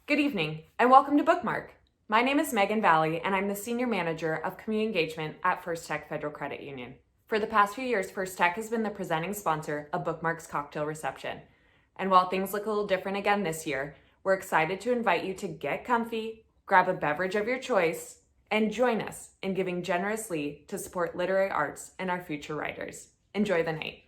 Good evening, and welcome to Bookmark. My name is Megan Valley, and I'm the Senior Manager of Community Engagement at First Tech Federal Credit Union. For the past few years, First Tech has been the presenting sponsor of Bookmark's cocktail reception. And while things look a little different again this year, we're excited to invite you to get comfy, grab a beverage of your choice, and join us in giving generously to support literary arts and our future writers. Enjoy the night.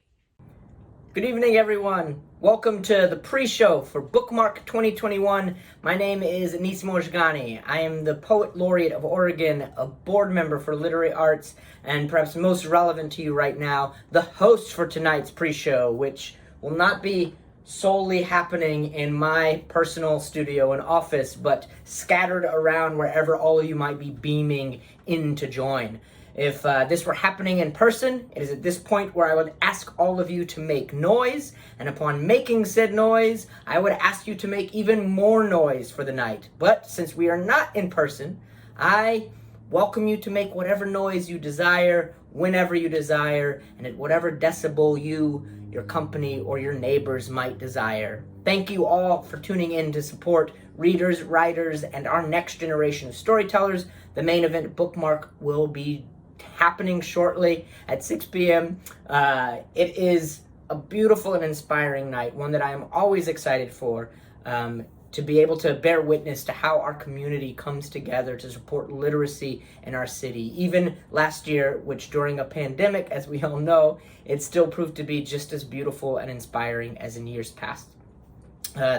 Good evening, everyone. Welcome to the pre-show for Bookmark 2021. My name is Anissa Moshigani. I am the Poet Laureate of Oregon, a board member for literary arts, and perhaps most relevant to you right now, the host for tonight's pre-show, which will not be solely happening in my personal studio and office, but scattered around wherever all of you might be beaming in to join. If this were happening in person, it is at this point where I would ask all of you to make noise, and upon making said noise, I would ask you to make even more noise for the night. But since we are not in person, I welcome you to make whatever noise you desire, whenever you desire, and at whatever decibel you, your company, or your neighbors might desire. Thank you all for tuning in to support readers, writers, and our next generation of storytellers. The main event, Bookmark, will be happening shortly at 6 p.m. It is a beautiful and inspiring night, one that I am always excited for, to be able to bear witness to how our community comes together to support literacy in our city. Even last year, which during a pandemic, as we all know, it still proved to be just as beautiful and inspiring as in years past.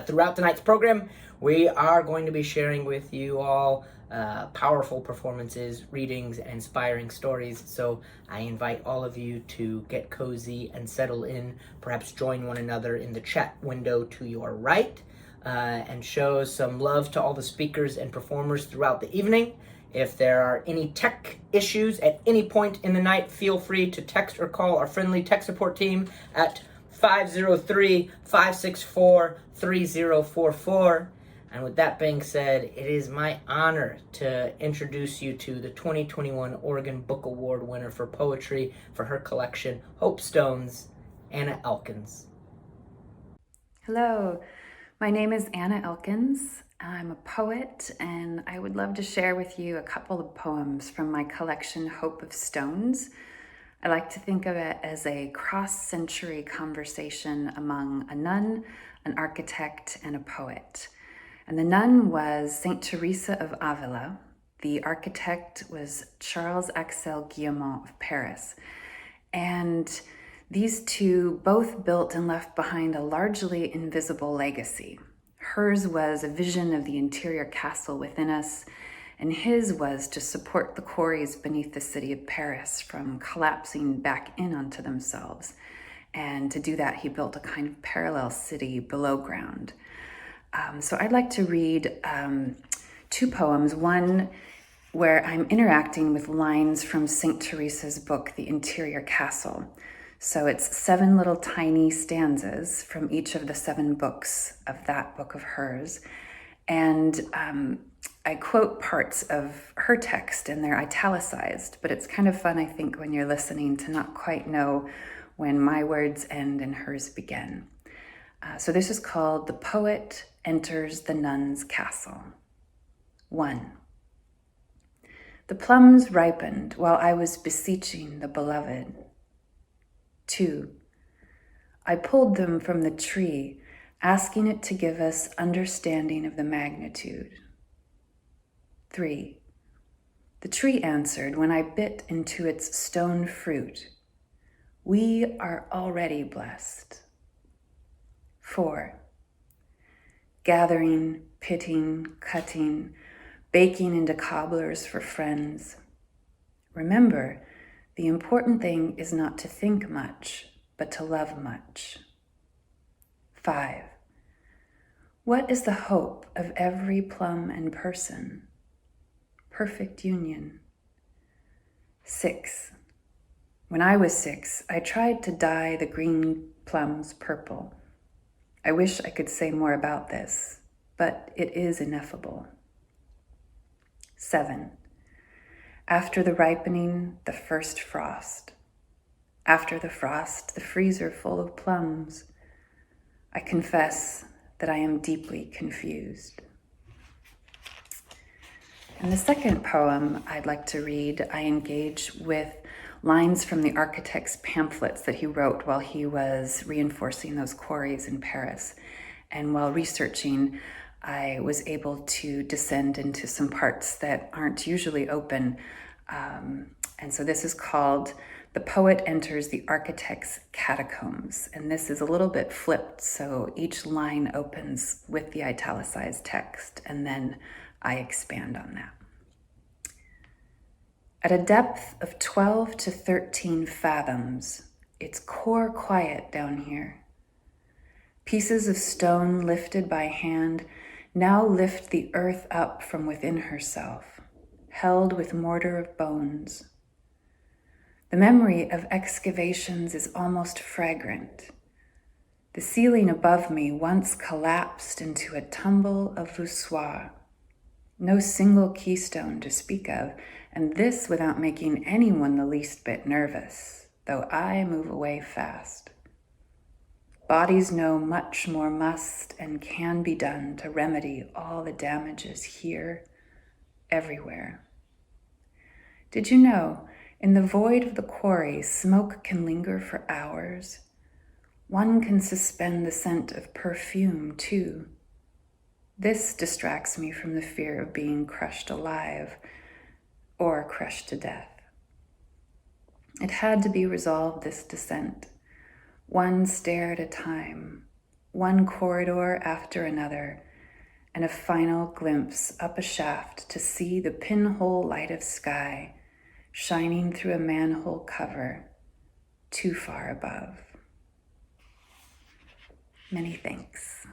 Throughout tonight's program, we are going to be sharing with you all powerful performances, readings, and inspiring stories. So I invite all of you to get cozy and settle in, perhaps join one another in the chat window to your right, and show some love to all the speakers and performers throughout the evening. If there are any tech issues at any point in the night, feel free to text or call our friendly tech support team at 503-564-3044. And with that being said, it is my honor to introduce you to the 2021 Oregon Book Award winner for poetry for her collection, Hope Stones, Anna Elkins. Hello, my name is Anna Elkins. I'm a poet, and I would love to share with you a couple of poems from my collection, Hope of Stones. I like to think of it as a cross-century conversation among a nun, an architect, and a poet. And the nun was Saint Teresa of Avila. The architect was Charles Axel Guillemot of Paris. And these two both built and left behind a largely invisible legacy. Hers was a vision of the interior castle within us, and his was to support the quarries beneath the city of Paris from collapsing back in onto themselves. And to do that, he built a kind of parallel city below ground. So I'd like to read two poems, one where I'm interacting with lines from St. Teresa's book, The Interior Castle. So it's 7 little tiny stanzas from each of the 7 books of that book of hers. And I quote parts of her text, and they're italicized, but it's kind of fun, I think, when you're listening to not quite know when my words end and hers begin. So this is called The Poet Enters the Nun's Castle. 1. The plums ripened while I was beseeching the beloved. 2. I pulled them from the tree, asking it to give us understanding of the magnitude. 3. The tree answered when I bit into its stone fruit. We are already blessed. 4. Gathering, pitting, cutting, baking into cobblers for friends. Remember, the important thing is not to think much, but to love much. 5. What is the hope of every plum and person? Perfect union. 6. When I was 6, I tried to dye the green plums purple. I wish I could say more about this, but it is ineffable. 7. After the ripening, the first frost. After the frost, the freezer full of plums. I confess that I am deeply confused. In the second poem I'd like to read, I engage with lines from the architect's pamphlets that he wrote while he was reinforcing those quarries in Paris. And while researching, I was able to descend into some parts that aren't usually open. And so this is called "The Poet Enters the Architect's Catacombs." And this is a little bit flipped, so each line opens with the italicized text, and then I expand on that. At a depth of 12 to 13 fathoms, it's core quiet down here. Pieces of stone lifted by hand now lift the earth up from within herself, held with mortar of bones. The memory of excavations is almost fragrant. The ceiling above me once collapsed into a tumble of voussoirs. No single keystone to speak of, and this without making anyone the least bit nervous, though I move away fast. Bodies know much more must and can be done to remedy all the damages here, everywhere. Did you know, in the void of the quarry, smoke can linger for hours? One can suspend the scent of perfume, too. This distracts me from the fear of being crushed alive or crushed to death. It had to be resolved, this descent. One stair at a time, one corridor after another, and a final glimpse up a shaft to see the pinhole light of sky shining through a manhole cover too far above. Many thanks.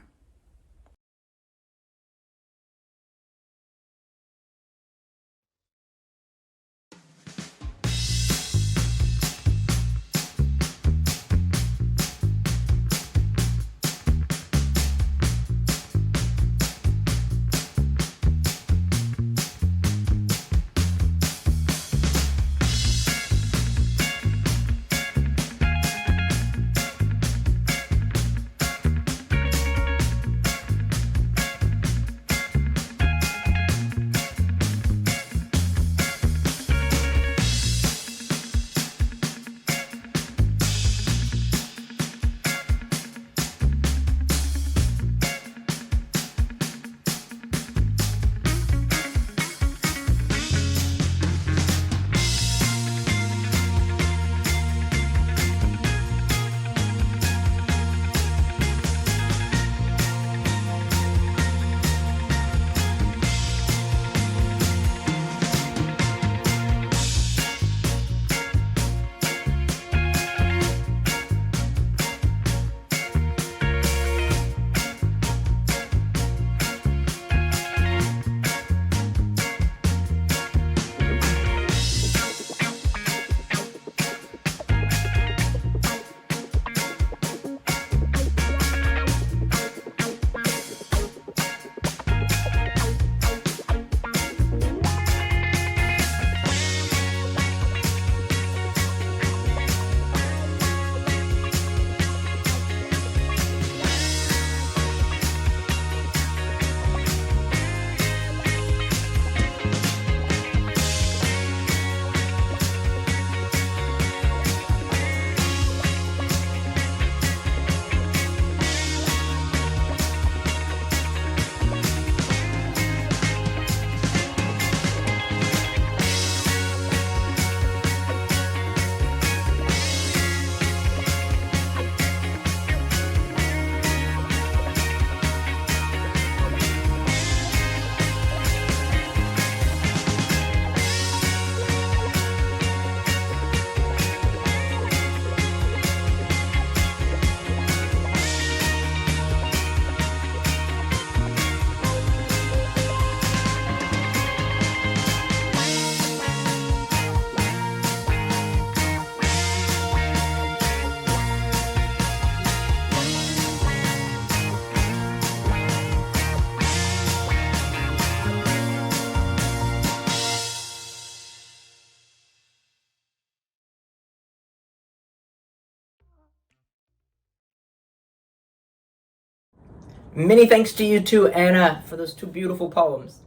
Many thanks to you too, Anna, for those two beautiful poems.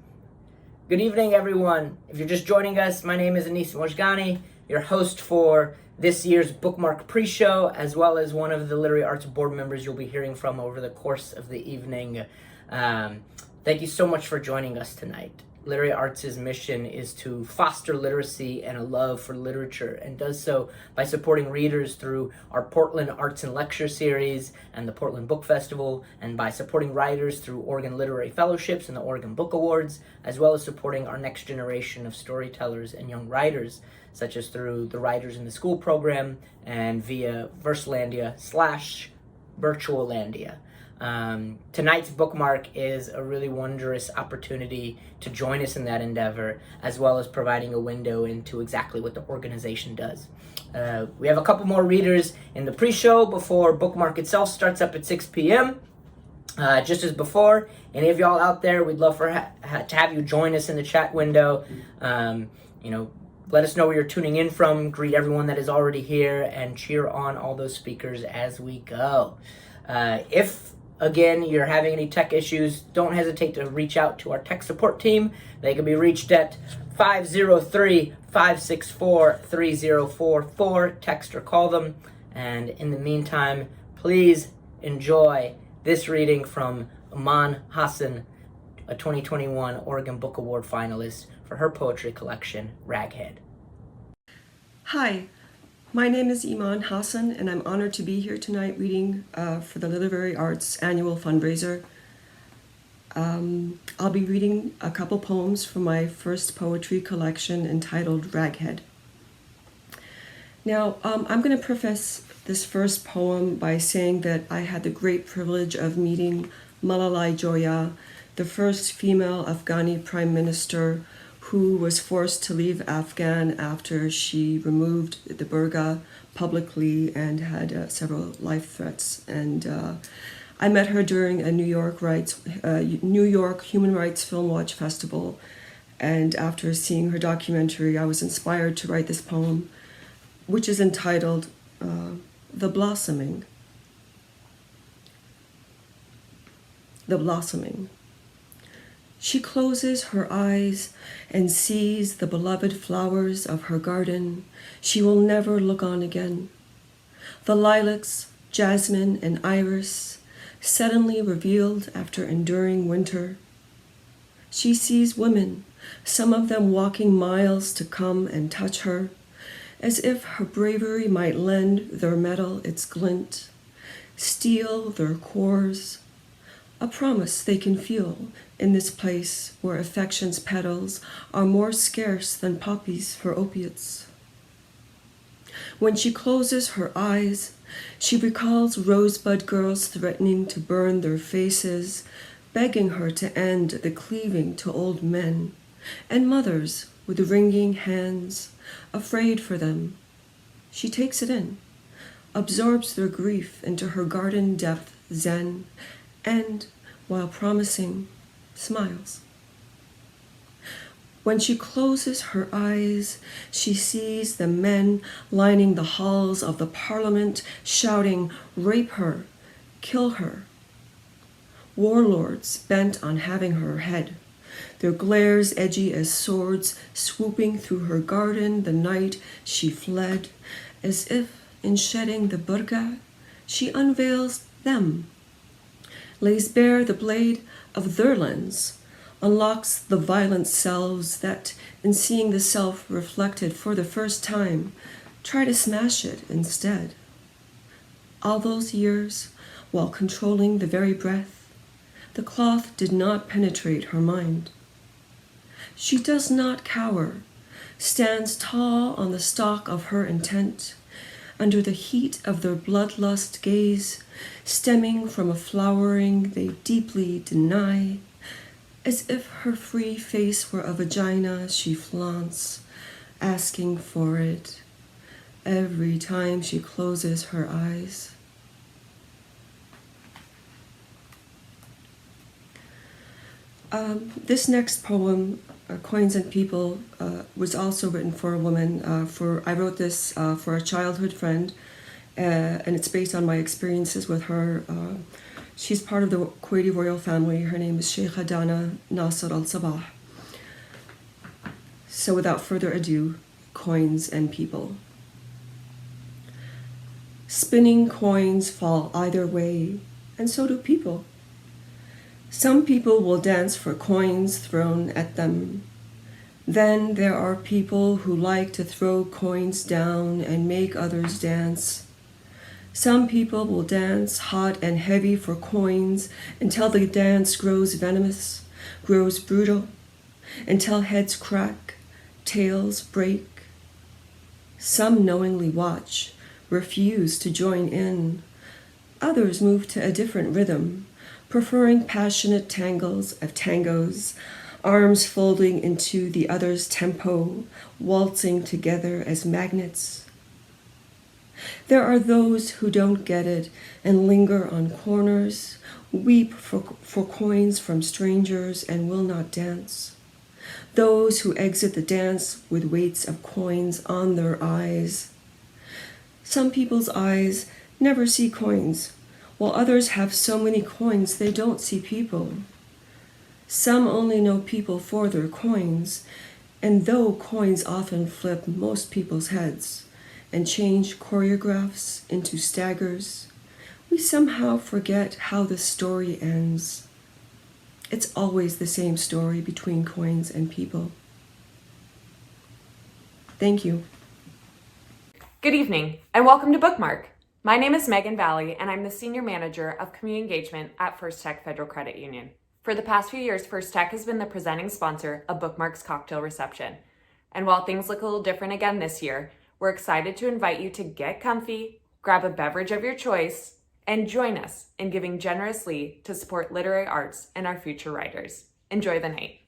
Good evening, everyone. If you're just joining us, my name is Anissa Moshigani, your host for this year's Bookmark pre-show, as well as one of the literary arts board members you'll be hearing from over the course of the evening. Thank you so much for joining us tonight. Literary Arts' mission is to foster literacy and a love for literature, and does so by supporting readers through our Portland Arts and Lecture Series and the Portland Book Festival, and by supporting writers through Oregon Literary Fellowships and the Oregon Book Awards, as well as supporting our next generation of storytellers and young writers, such as through the Writers in the School program and via Versalandia/Virtualandia. Tonight's bookmark is a really wondrous opportunity to join us in that endeavor, as well as providing a window into exactly what the organization does. We have a couple more readers in the pre-show before bookmark itself starts up at 6 p.m. Just as before, any of y'all out there, we'd love to have you join us in the chat window. Let us know where you're tuning in from, greet everyone that is already here, and cheer on all those speakers as we go. If again, you're having any tech issues, don't hesitate to reach out to our tech support team. They can be reached at 503-564-3044. Text or call them. And in the meantime, please enjoy this reading from Iman Hassan, a 2021 Oregon Book Award finalist for her poetry collection, Raghead. Hi. My name is Iman Hassan, and I'm honored to be here tonight reading for the Literary Arts annual fundraiser. I'll be reading a couple poems from my first poetry collection entitled Raghead. Now, I'm going to preface this first poem by saying that I had the great privilege of meeting Malalai Joya, the first female Afghani prime minister who was forced to leave Afghan after she removed the burqa publicly and had several life threats. And I met her during a New York Human Rights Film Watch Festival. And after seeing her documentary, I was inspired to write this poem, which is entitled The Blossoming. The Blossoming. She closes her eyes and sees the beloved flowers of her garden she will never look on again. The lilacs, jasmine, and iris, suddenly revealed after enduring winter. She sees women, some of them walking miles to come and touch her, as if her bravery might lend their metal its glint, steel their cores, a promise they can feel in this place where affection's petals are more scarce than poppies for opiates. When she closes her eyes, she recalls rosebud girls threatening to burn their faces, begging her to end the cleaving to old men, and mothers with wringing hands, afraid for them. She takes it in, absorbs their grief into her garden depth zen, and, while promising, smiles. When she closes her eyes, she sees the men lining the halls of the parliament shouting, "Rape her, kill her." Warlords bent on having her head, their glares edgy as swords swooping through her garden the night she fled, as if in shedding the burqa, she unveils them, lays bare the blade of their lens, unlocks the violent selves that, in seeing the self reflected for the first time, try to smash it instead. All those years, while controlling the very breath, the cloth did not penetrate her mind. She does not cower, stands tall on the stalk of her intent, under the heat of their bloodlust gaze, stemming from a flowering they deeply deny, as if her free face were a vagina she flaunts, asking for it every time she closes her eyes. This next poem, Coins and People, was also written for a woman. I wrote this for a childhood friend, and it's based on my experiences with her. She's part of the Kuwaiti royal family. Her name is Sheikha Dana Nasser al-Sabah. So without further ado, coins and people. Spinning coins fall either way, and so do people. Some people will dance for coins thrown at them. Then there are people who like to throw coins down and make others dance. Some people will dance hot and heavy for coins until the dance grows venomous, grows brutal, until heads crack, tails break. Some knowingly watch, refuse to join in. Others move to a different rhythm, preferring passionate tangos, arms folding into the other's tempo, waltzing together as magnets. There are those who don't get it and linger on corners, weep for coins from strangers and will not dance. Those who exit the dance with weights of coins on their eyes. Some people's eyes never see coins, while others have so many coins they don't see people. Some only know people for their coins, and though coins often flip most people's heads and change choreographs into staggers, we somehow forget how the story ends. It's always the same story between coins and people. Thank you. Good evening, and welcome to Bookmark. My name is Megan Valley, and I'm the Senior Manager of Community Engagement at First Tech Federal Credit Union. For the past few years, First Tech has been the presenting sponsor of Bookmark's cocktail reception. And while things look a little different again this year, we're excited to invite you to get comfy, grab a beverage of your choice, and join us in giving generously to support literary arts and our future writers. Enjoy the night.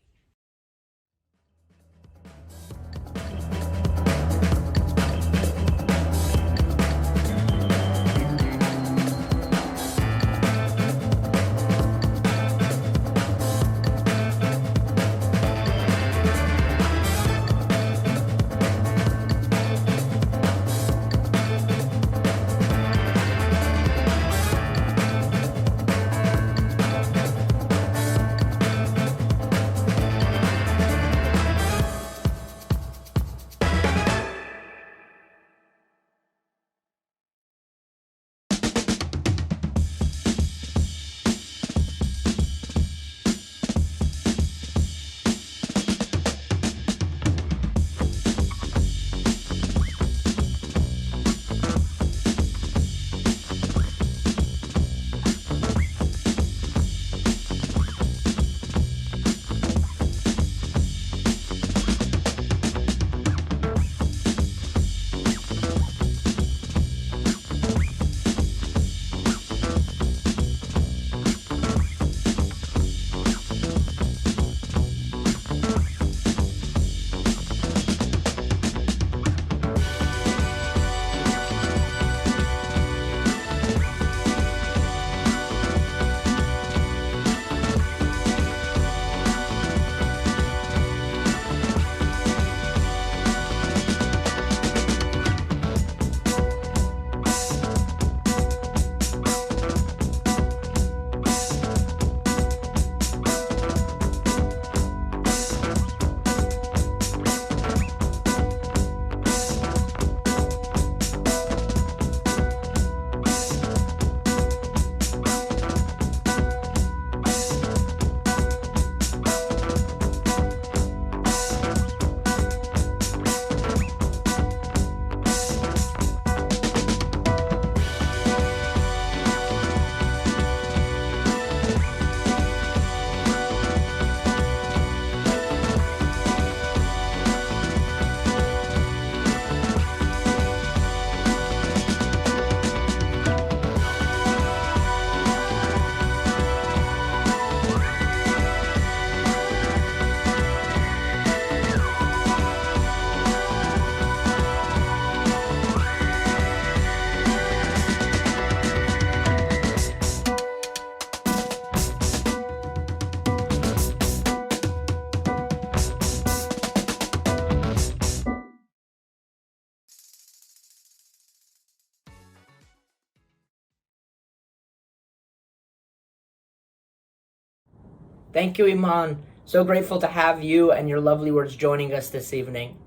Thank you, Iman. So grateful to have you and your lovely words joining us this evening.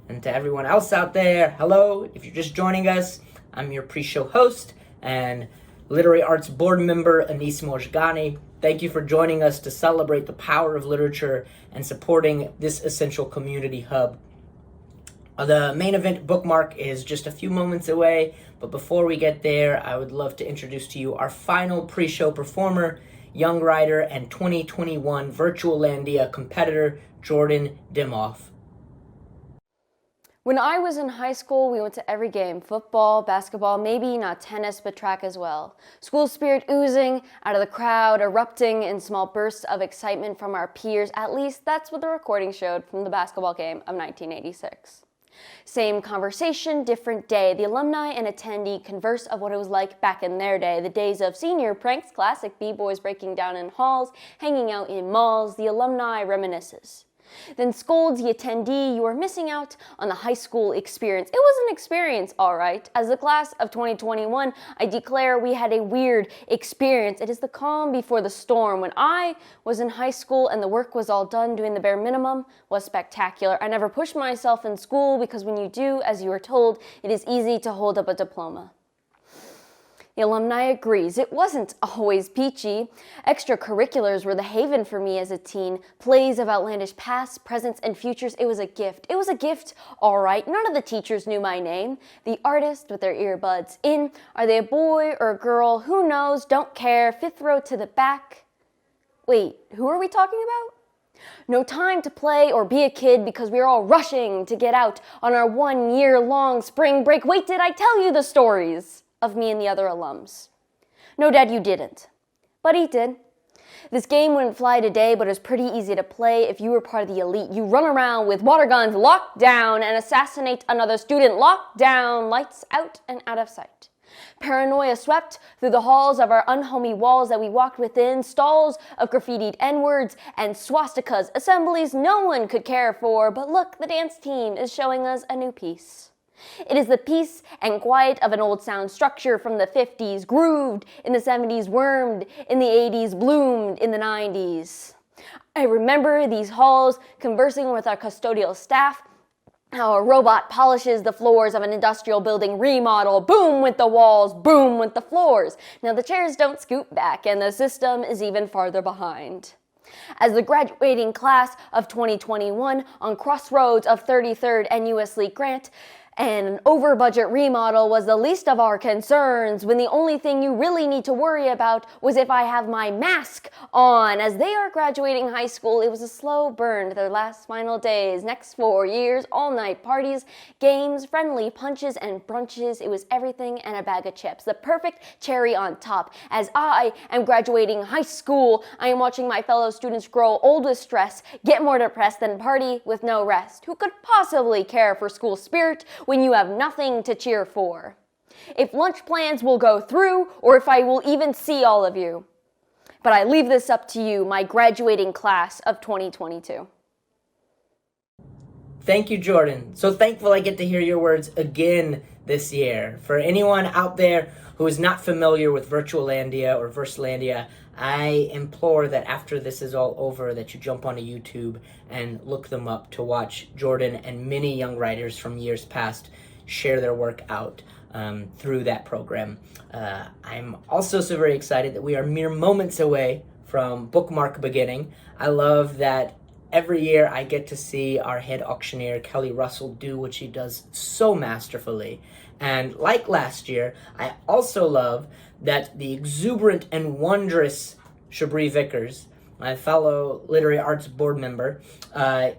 And to everyone else out there, hello. If you're just joining us, I'm your pre-show host and Literary Arts Board member, Anissa Moshigani. Thank you for joining us to celebrate the power of literature and supporting this essential community hub. The main event Bookmark is just a few moments away, but before we get there, I would love to introduce to you our final pre-show performer, young writer and 2021 Virtualandia competitor, Jordan Demoff. When I was in high school, we went to every game, football, basketball, maybe not tennis, but track as well. School spirit oozing out of the crowd, erupting in small bursts of excitement from our peers. At least that's what the recording showed from the basketball game of 1986. Same conversation, different day. The alumni and attendee converse of what it was like back in their day. The days of senior pranks, classic b-boys breaking down in halls, hanging out in malls. The alumni reminisces. Then scolds the attendee, you are missing out on the high school experience. It was an experience, all right. As the class of 2021, I declare we had a weird experience. It is the calm before the storm. When I was in high school and the work was all done, doing the bare minimum was spectacular. I never pushed myself in school because when you do, as you are told, it is easy to hold up a diploma. The alumni agrees. It wasn't always peachy. Extracurriculars were the haven for me as a teen. Plays of outlandish pasts, presents, and futures. It was a gift. It was a gift, all right. None of the teachers knew my name. The artist with their earbuds in. Are they a boy or a girl? Who knows? Don't care. Fifth row to the back. Wait, who are we talking about? No time to play or be a kid because we are all rushing to get out on our 1-year-long spring break. Wait, did I tell you the stories of me and the other alums? No, Dad, you didn't. But he did. This game wouldn't fly today, but it was pretty easy to play if you were part of the elite. You run around with water guns, locked down, and assassinate another student. Locked down, lights out and out of sight. Paranoia swept through the halls of our unhomey walls that we walked within, stalls of graffitied N-words and swastikas, assemblies no one could care for. But look, the dance team is showing us a new piece. It is the peace and quiet of an old sound structure from the 50s, grooved in the 70s, wormed in the 80s, bloomed in the 90s. I remember these halls conversing with our custodial staff, how a robot polishes the floors of an industrial building remodel. Boom with the walls, boom with the floors. Now the chairs don't scoot back and the system is even farther behind. As the graduating class of 2021 on crossroads of 33rd and U.S. Lee Grant, and an over-budget remodel was the least of our concerns when the only thing you really need to worry about was if I have my mask on. As they are graduating high school, it was a slow burn to their last final days. Next 4 years, all-night parties, games, friendly punches, and brunches. It was everything and a bag of chips. The perfect cherry on top. As I am graduating high school, I am watching my fellow students grow old with stress, get more depressed, than party with no rest. Who could possibly care for school spirit when you have nothing to cheer for? If lunch plans will go through, or if I will even see all of you. But I leave this up to you, my graduating class of 2022. Thank you, Jordan. So thankful I get to hear your words again this year. For anyone out there who is not familiar with Virtualandia or Versalandia, I implore that after this is all over that you jump onto YouTube and look them up to watch Jordan and many young writers from years past share their work out through that program. I'm also so very excited that we are mere moments away from Bookmark beginning. I love that every year I get to see our head auctioneer, Kelly Russell, do what she does so masterfully. And like last year, I also love that the exuberant and wondrous Shanevickers Vickers, my fellow Literary Arts Board member,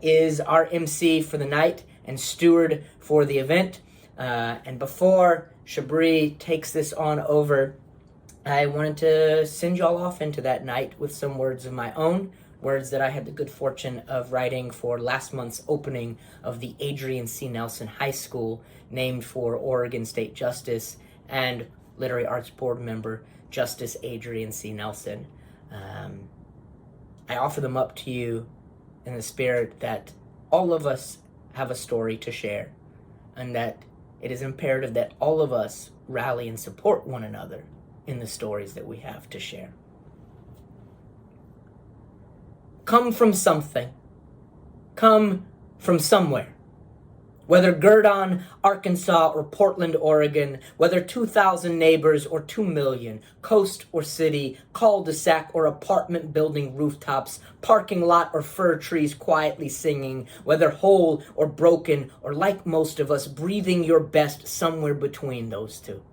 is our MC for the night and steward for the event. And before Shabri takes this on over, I wanted to send y'all off into that night with some words of my own, words that I had the good fortune of writing for last month's opening of the Adrian C. Nelson High School, named for Oregon State Justice and Literary Arts Board member Justice Adrian C. Nelson. I offer them up to you in the spirit that all of us have a story to share, and that it is imperative that all of us rally and support one another in the stories that we have to share. Come from something. Come from somewhere. Whether Gurdon, Arkansas, or Portland, Oregon, whether 2,000 neighbors or 2 million, coast or city, cul-de-sac or apartment building rooftops, parking lot or fir trees quietly singing, whether whole or broken, or like most of us, breathing your best somewhere between those two.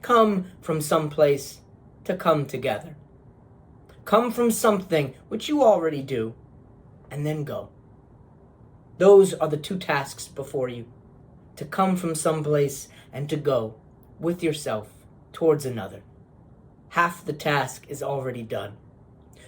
Come from someplace to come together. Come from something, which you already do, and then go. Those are the two tasks before you, to come from someplace and to go with yourself towards another. Half the task is already done.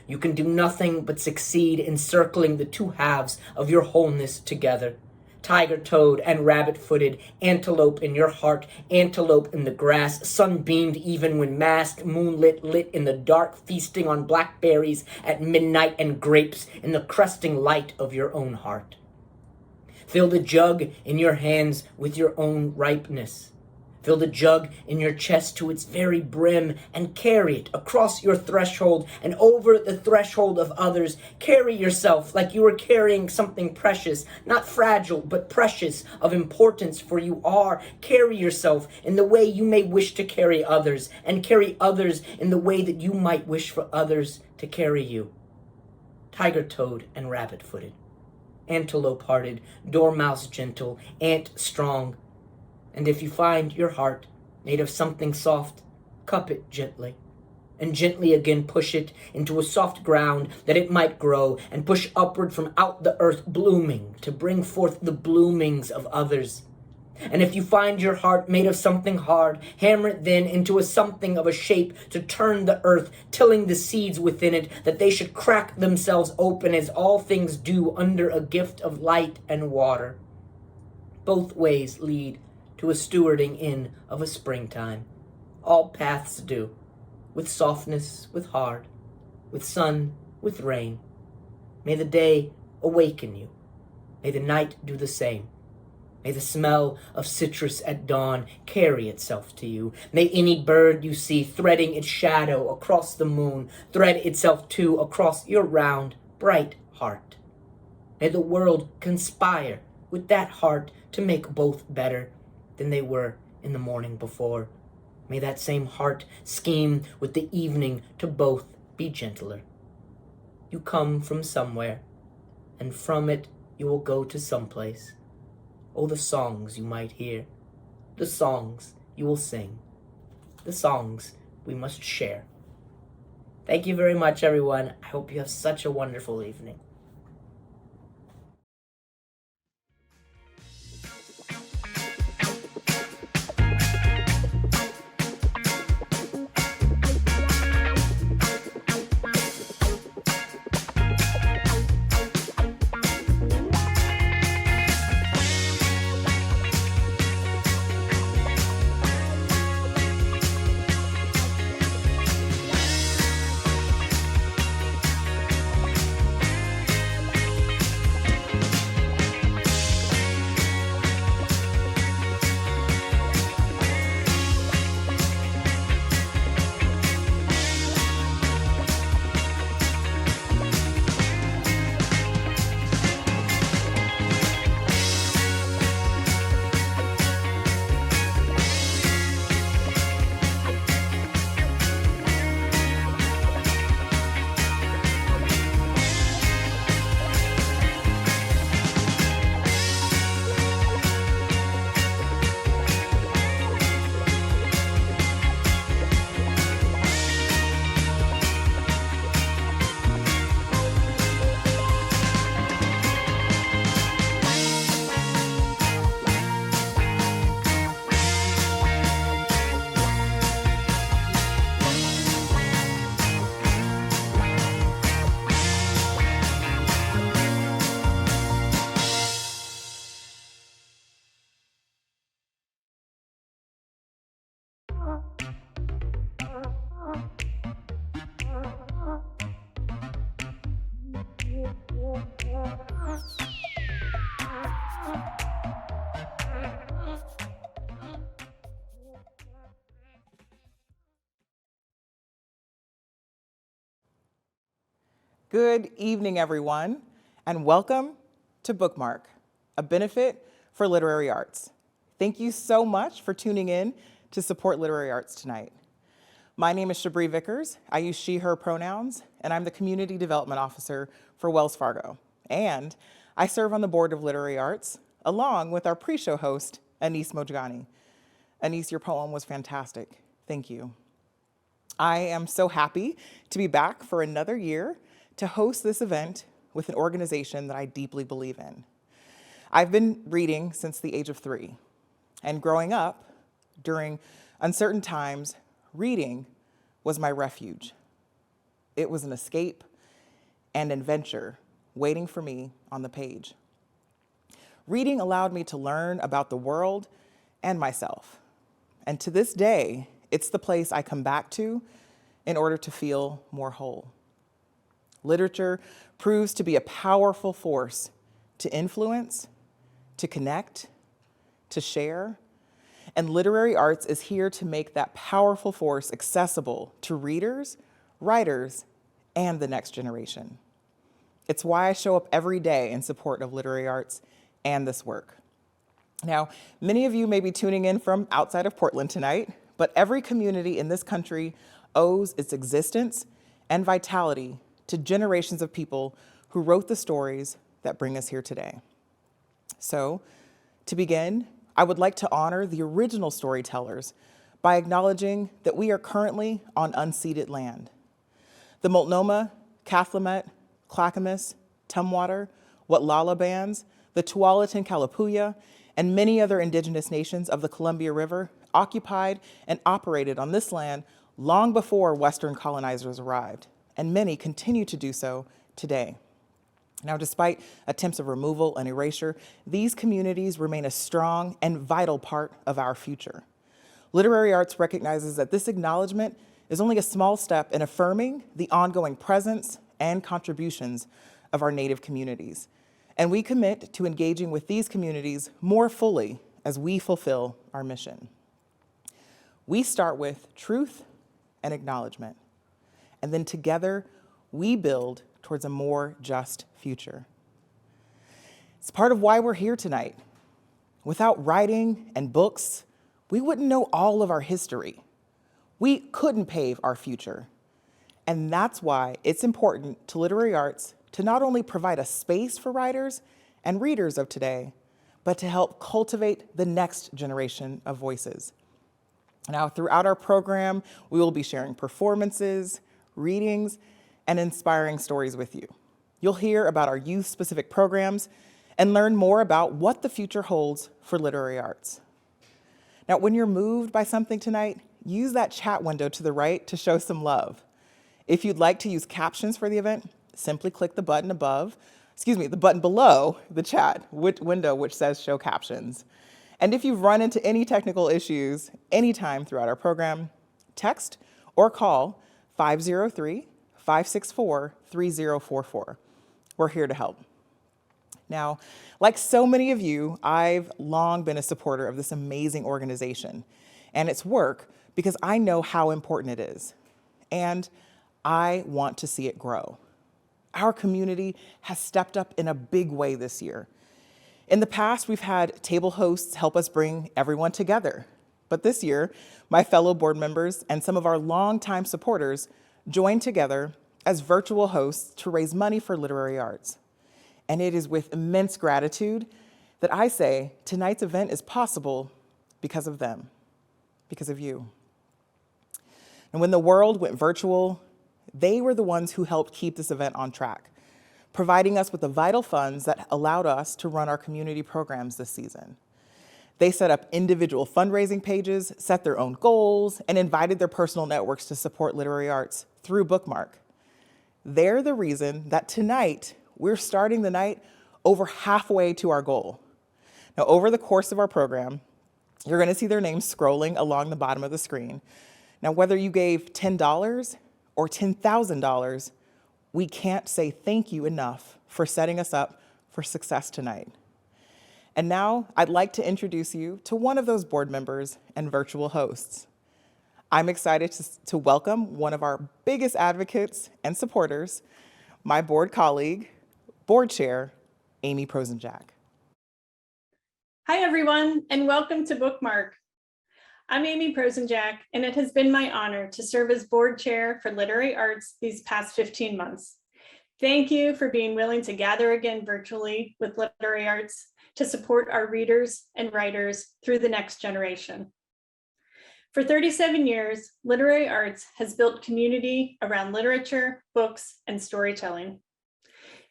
You can do nothing but succeed in circling the two halves of your wholeness together. Tiger-toed and rabbit-footed, antelope in your heart, antelope in the grass, sunbeamed even when masked, moonlit, lit in the dark, feasting on blackberries at midnight and grapes in the crusting light of your own heart. Fill the jug in your hands with your own ripeness. Fill the jug in your chest to its very brim and carry it across your threshold and over the threshold of others. Carry yourself like you are carrying something precious, not fragile, but precious, of importance, for you are. Carry yourself in the way you may wish to carry others, and carry others in the way that you might wish for others to carry you. Tiger-toed and rabbit-footed. Antelope-hearted, dormouse gentle, ant strong. And if you find your heart made of something soft, cup it gently, and gently again push it into a soft ground that it might grow, and push upward from out the earth, blooming to bring forth the bloomings of others. And if you find your heart made of something hard, hammer it then into a something of a shape to turn the earth, tilling the seeds within it, that they should crack themselves open as all things do under a gift of light and water. Both ways lead to a stewarding in of a springtime. All paths do, with softness, with hard, with sun, with rain. May the day awaken you. May the night do the same. May the smell of citrus at dawn carry itself to you. May any bird you see threading its shadow across the moon thread itself too across your round, bright heart. May the world conspire with that heart to make both better than they were in the morning before. May that same heart scheme with the evening to both be gentler. You come from somewhere, and from it you will go to someplace. Oh, the songs you might hear, the songs you will sing, the songs we must share. Thank you very much, everyone. I hope you have such a wonderful evening. Good evening, everyone, and welcome to Bookmark, a benefit for literary arts. Thank you so much for tuning in to support literary arts tonight. My name is Shanevickers. I use she, her pronouns, and I'm the Community Development Officer for Wells Fargo. And I serve on the Board of Literary Arts, along with our pre-show host, Anissa Moshigani. Anissa, your poem was fantastic. Thank you. I am so happy to be back for another year to host this event with an organization that I deeply believe in. I've been reading since the age of 3, and growing up, during uncertain times, reading was my refuge. It was an escape and adventure waiting for me on the page. Reading allowed me to learn about the world and myself. And to this day, it's the place I come back to in order to feel more whole. Literature proves to be a powerful force to influence, to connect, to share, and literary arts is here to make that powerful force accessible to readers, writers, and the next generation. It's why I show up every day in support of literary arts and this work. Now, many of you may be tuning in from outside of Portland tonight, but every community in this country owes its existence and vitality to generations of people who wrote the stories that bring us here today. So, to begin, I would like to honor the original storytellers by acknowledging that we are currently on unceded land. The Multnomah, Cathlamet, Clackamas, Tumwater, Watlala bands, the Tualatin Kalapuya, and many other indigenous nations of the Columbia River occupied and operated on this land long before Western colonizers arrived, and many continue to do so today. Now, despite attempts of removal and erasure, these communities remain a strong and vital part of our future. Literary arts recognizes that this acknowledgement is only a small step in affirming the ongoing presence and contributions of our Native communities. And we commit to engaging with these communities more fully as we fulfill our mission. We start with truth and acknowledgement, and then together we build towards a more just future. It's part of why we're here tonight. Without writing and books, we wouldn't know all of our history. We couldn't pave our future. And that's why it's important to literary arts to not only provide a space for writers and readers of today, but to help cultivate the next generation of voices. Now, throughout our program, we will be sharing performances, readings, and inspiring stories with you. You'll hear about our youth-specific programs and learn more about what the future holds for literary arts. Now, when you're moved by something tonight, use that chat window to the right to show some love. If you'd like to use captions for the event, simply click the button the button below the chat window which says show captions. And if you've run into any technical issues anytime throughout our program, text or call 503-564-3044. We're here to help. Now, like so many of you, I've long been a supporter of this amazing organization and its work because I know how important it is. And I want to see it grow. Our community has stepped up in a big way this year. In the past, we've had table hosts help us bring everyone together. But this year, my fellow board members and some of our longtime supporters joined together as virtual hosts to raise money for literary arts. And it is with immense gratitude that I say tonight's event is possible because of them, because of you. And when the world went virtual, they were the ones who helped keep this event on track, providing us with the vital funds that allowed us to run our community programs this season. They set up individual fundraising pages, set their own goals, and invited their personal networks to support literary arts through Bookmark. They're the reason that tonight we're starting the night over halfway to our goal. Now, over the course of our program, you're going to see their names scrolling along the bottom of the screen. Now, whether you gave $10 or $10,000, we can't say thank you enough for setting us up for success tonight. And now I'd like to introduce you to one of those board members and virtual hosts. I'm excited to welcome one of our biggest advocates and supporters, my board colleague, board chair, Amy Frozenjack. Hi, everyone, and welcome to Bookmark. I'm Amy Frozenjack, and it has been my honor to serve as board chair for literary arts these past 15 months. Thank you for being willing to gather again virtually with literary arts to support our readers and writers through the next generation. For 37 years, literary arts has built community around literature, books, and storytelling.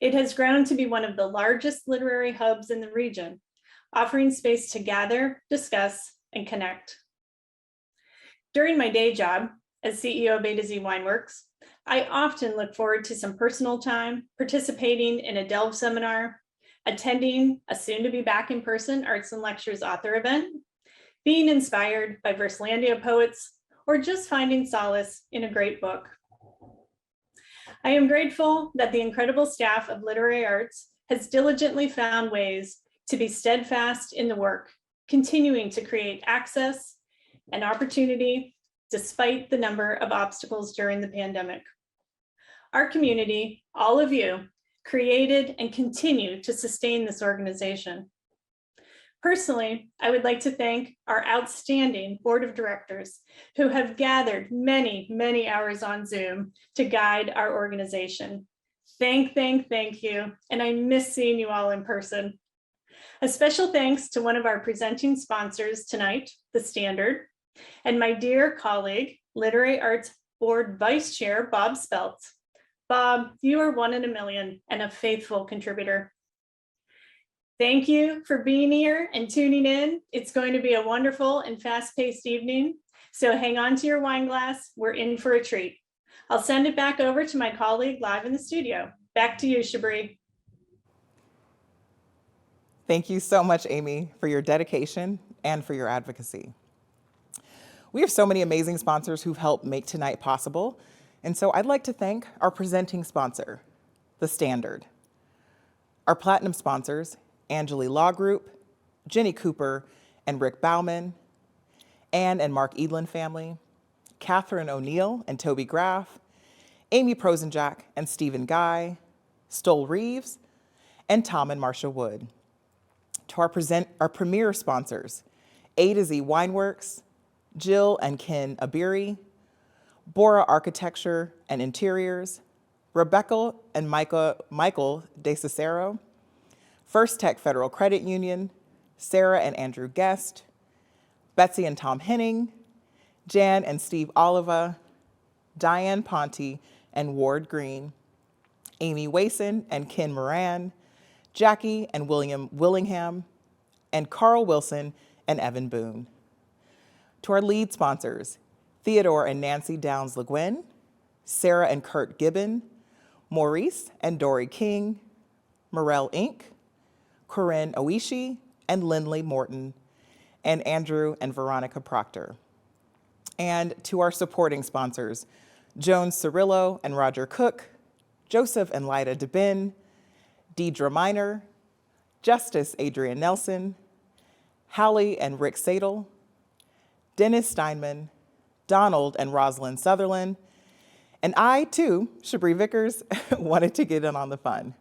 It has grown to be one of the largest literary hubs in the region, offering space to gather, discuss, and connect. During my day job as CEO of A to Z Wineworks, I often look forward to some personal time, participating in a Delve seminar, attending a soon-to-be back in person Arts and Lectures author event, being inspired by Versalandia poets, or just finding solace in a great book. I am grateful that the incredible staff of literary arts has diligently found ways to be steadfast in the work, continuing to create access and opportunity despite the number of obstacles during the pandemic. Our community, all of you, created and continue to sustain this organization. Personally, I would like to thank our outstanding board of directors who have gathered many, many hours on Zoom to guide our organization. Thank you, and I miss seeing you all in person. A special thanks to one of our presenting sponsors tonight, The Standard, and my dear colleague, Literary Arts Board Vice Chair, Bob Spelt. Bob, you are one in a million and a faithful contributor. Thank you for being here and tuning in. It's going to be a wonderful and fast-paced evening, so hang on to your wine glass. We're in for a treat. I'll send it back over to my colleague live in the studio. Back to you, Shabri. Thank you so much, Amy, for your dedication and for your advocacy. We have so many amazing sponsors who've helped make tonight possible, and so I'd like to thank our presenting sponsor, The Standard, our platinum sponsors, Angeli Law Group, Jenny Cooper and Rick Bauman, Ann and Mark Edlin family, Catherine O'Neill and Toby Graff, Amy Frozenjack and Stephen Guy, Stoll Reeves, and Tom and Marcia Wood. To our premier sponsors, A to Z Wineworks, Jill and Ken Abiri, Bora Architecture and Interiors, Rebecca and Michael De Cicero, First Tech Federal Credit Union, Sarah and Andrew Guest, Betsy and Tom Henning, Jan and Steve Oliva, Diane Ponte and Ward Green, Amy Wason and Ken Moran, Jackie and William Willingham, and Carl Wilson and Evan Boone. To our lead sponsors, Theodore and Nancy Downs Le Guin, Sarah and Kurt Gibbon, Maurice and Dory King, Morel Inc., Corinne Oishi and Lindley Morton, and Andrew and Veronica Proctor. And to our supporting sponsors, Joan Cirillo and Roger Cook, Joseph and Lida DeBin, Deidre Miner, Justice Adrian Nelson, Hallie and Rick Sadel, Dennis Steinman, Donald and Rosalind Sutherland, and I, too, Shabri Vickers, wanted to get in on the fun.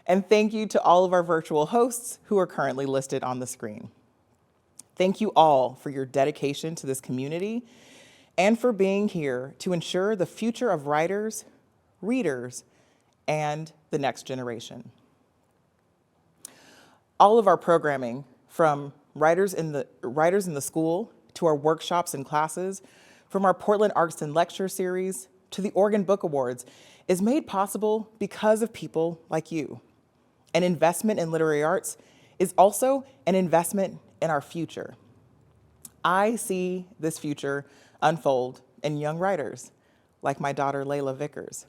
And thank you to all of our virtual hosts who are currently listed on the screen. Thank you all for your dedication to this community and for being here to ensure the future of writers, readers, and the next generation. All of our programming, from writers in the school to our workshops and classes, from our Portland Arts and Lecture series to the Oregon Book Awards, is made possible because of people like you. An investment in literary arts is also an investment in our future. I see this future unfold in young writers like my daughter, Lila Vickers.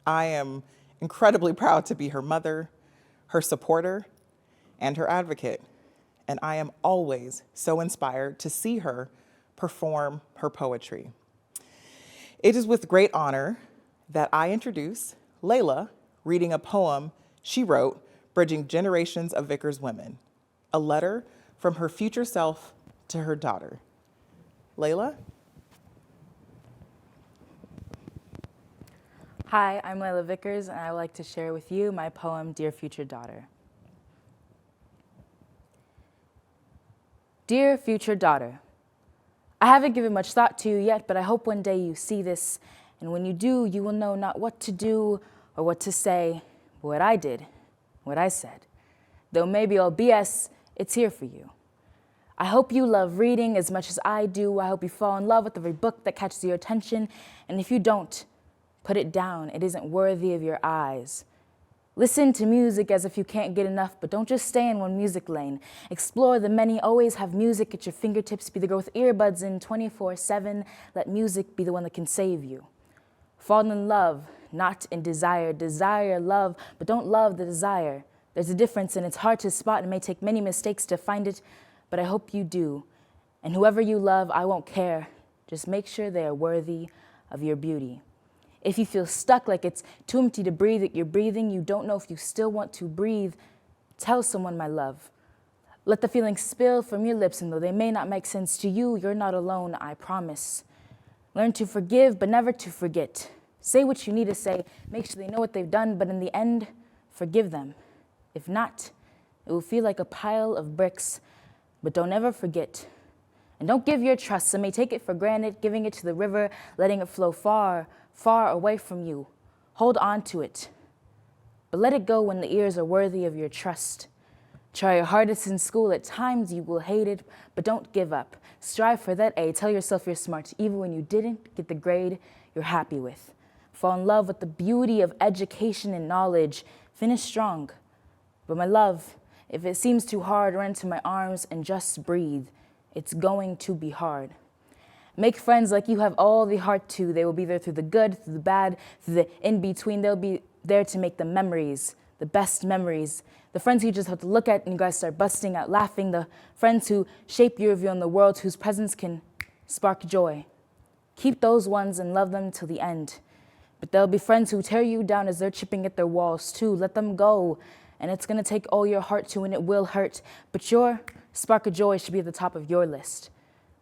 I am incredibly proud to be her mother, her supporter, and her advocate. And I am always so inspired to see her perform her poetry. It is with great honor that I introduce Layla reading a poem she wrote, Bridging Generations of Vickers Women, a letter from her future self to her daughter. Layla? Hi, I'm Lila Vickers, and I would like to share with you my poem, Dear Future Daughter. Dear future daughter, I haven't given much thought to you yet, but I hope one day you see this, and when you do, you will know not what to do or what to say, but what I did, what I said. Though maybe all BS, it's here for you. I hope you love reading as much as I do. I hope you fall in love with every book that catches your attention, and if you don't, put it down. It isn't worthy of your eyes. Listen to music as if you can't get enough, but don't just stay in one music lane. Explore the many, always have music at your fingertips. Be the girl with earbuds in 24/7. Let music be the one that can save you. Fall in love, not in desire. Desire love, but don't love the desire. There's a difference, and it's hard to spot and may take many mistakes to find it, but I hope you do. And whoever you love, I won't care. Just make sure they are worthy of your beauty. If you feel stuck, like it's too empty to breathe, that you're breathing, you don't know if you still want to breathe, tell someone my love. Let the feelings spill from your lips, and though they may not make sense to you, you're not alone, I promise. Learn to forgive, but never to forget. Say what you need to say, make sure they know what they've done, but in the end, forgive them. If not, it will feel like a pile of bricks, but don't ever forget. And don't give your trust. Some may take it for granted, giving it to the river, letting it flow far, far away from you. Hold on to it, but let it go when the ears are worthy of your trust. Try your hardest in school. At times you will hate it, but don't give up. Strive for that A. Tell yourself you're smart, even when you didn't get the grade you're happy with. Fall in love with the beauty of education and knowledge. Finish strong. But my love, if it seems too hard, run to my arms and just breathe. It's going to be hard. Make friends like you have all the heart to. They will be there through the good, through the bad, through the in-between. They'll be there to make the memories, the best memories. The friends you just have to look at and you guys start busting out laughing. The friends who shape your view on the world, whose presence can spark joy. Keep those ones and love them till the end. But there'll be friends who tear you down as they're chipping at their walls too. Let them go. And it's gonna take all your heart to, and it will hurt. But your spark of joy should be at the top of your list.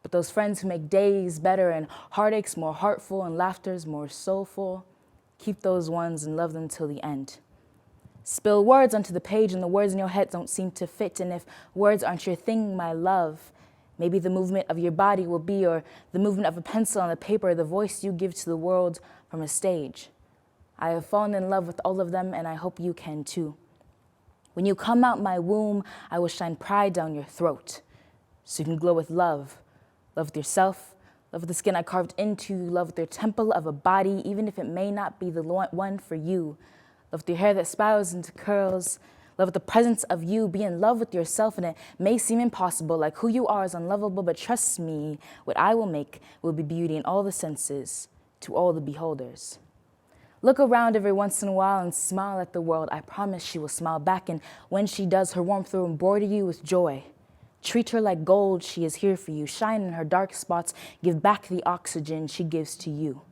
But those friends who make days better and heartaches more heartful and laughters more soulful, keep those ones and love them till the end. Spill words onto the page and the words in your head don't seem to fit. And if words aren't your thing, my love, maybe the movement of your body will be, or the movement of a pencil on the paper, or the voice you give to the world from a stage. I have fallen in love with all of them, and I hope you can too. When you come out my womb, I will shine pride down your throat, so you can glow with love. Love with yourself, love with the skin I carved into you, love with your temple of a body, even if it may not be the one for you. Love with your hair that spirals into curls, love with the presence of you, be in love with yourself, and it may seem impossible, like who you are is unlovable, but trust me, what I will make will be beauty in all the senses, to all the beholders. Look around every once in a while and smile at the world. I promise she will smile back, and when she does, her warmth will embroider you with joy. Treat her like gold, she is here for you. Shine in her dark spots, give back the oxygen she gives to you.